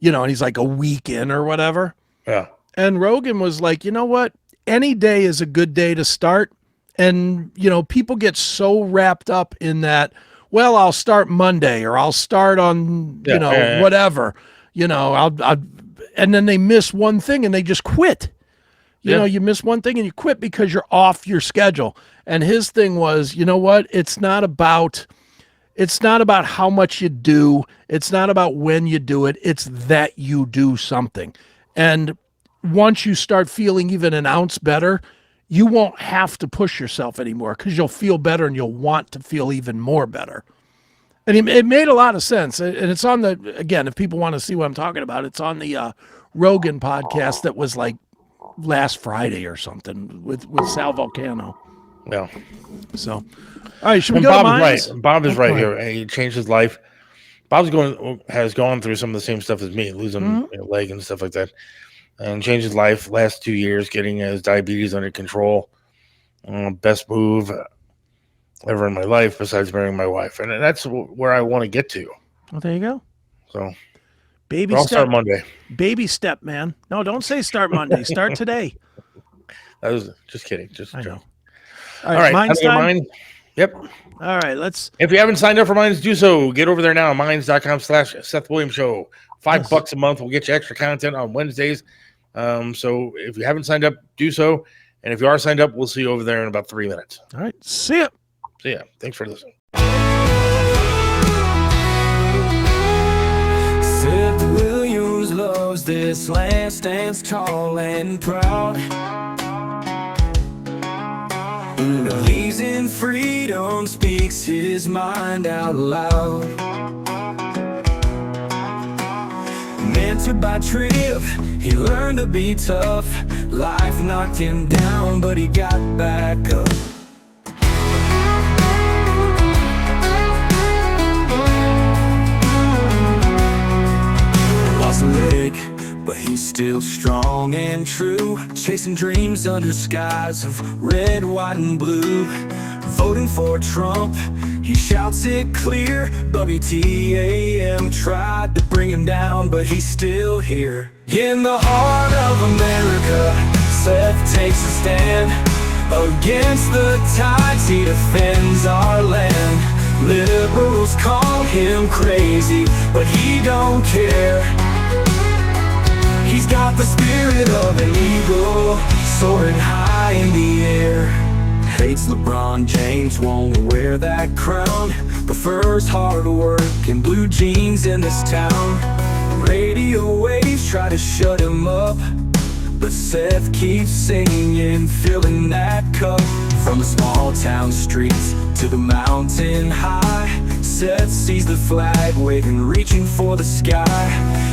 and he's like a week in or whatever. Yeah. And Rogan was like, you know what? Any day is a good day to start. And, people get so wrapped up in that, well, I'll start Monday or I'll start on, whatever, and then they miss one thing and they just quit. You miss one thing and you quit because you're off your schedule. And his thing was, you know what? It's not about how much you do. It's not about when you do it. It's that you do something. And once you start feeling even an ounce better, you won't have to push yourself anymore because you'll feel better and you'll want to feel even more better. And it made a lot of sense. And it's on again, if people want to see what I'm talking about, it's on the Rogan podcast that was like last Friday or something with Sal Vulcano. Yeah. So, all right, should we go to mines? Bob is right here. He changed his life. Has gone through some of the same stuff as me, losing a leg and stuff like that, and changed his life last 2 years, getting his diabetes under control. Best move ever in my life besides marrying my wife. And that's where I want to get to. Well, there you go. So I'll start Monday. Baby step, man. No, don't say start Monday. Start today. I was just kidding. Just a joke. All right. Mine's time? Mine. Yep. All right. If you haven't signed up for Mines, do so. Get over there now. Mines.com/Seth Williams Show. $5 a month will get you extra content on Wednesdays. So if you haven't signed up, do so. And if you are signed up, we'll see you over there in about 3 minutes. All right. See ya. See ya. Thanks for listening. Seth Williams loves this land, stands tall and proud. Believes in freedom, speaks his mind out loud. Mentored by Trip, He learned to be tough. Life knocked him down, but he got back up. Lost a leg, but he's still strong and true. Chasing dreams under skies of red, white, and blue. Voting for Trump, he shouts it clear. WTAM tried to bring him down, but he's still here. In the heart of America, Seth takes a stand. Against the tides, he defends our land. Liberals call him crazy, but he don't care. He's got the spirit of an eagle, soaring high in the air. Hates LeBron James, won't wear that crown. Prefers hard work and blue jeans in this town. Radio waves try to shut him up, but Seth keeps singing, filling that cup. From the small town streets to the mountain high, Seth sees the flag waving, reaching for the sky.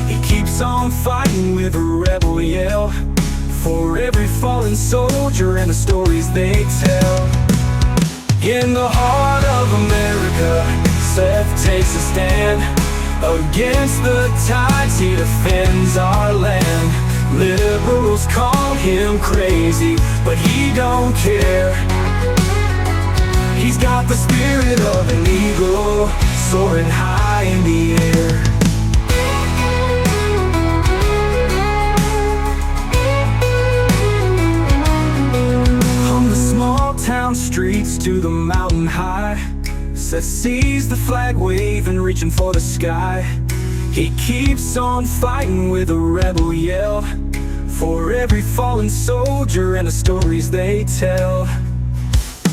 He keeps on fighting with a rebel yell, for every fallen soldier and the stories they tell. In the heart of America, Seth takes a stand. Against the tides, he defends our land. Liberals call him crazy, but he don't care. He's got the spirit of an eagle, soaring high in the air. From the small town streets to the mountain high, Seth sees the flag waving, reaching for the sky. He keeps on fighting with a rebel yell, for every fallen soldier and the stories they tell.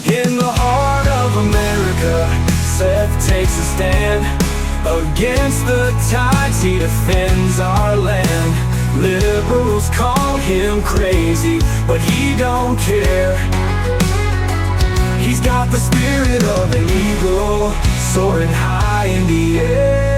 In the heart of America, Seth takes a stand. Against the tides, he defends our land. Liberals call him crazy, but he don't care. He's got the spirit of an eagle, soaring high in the air.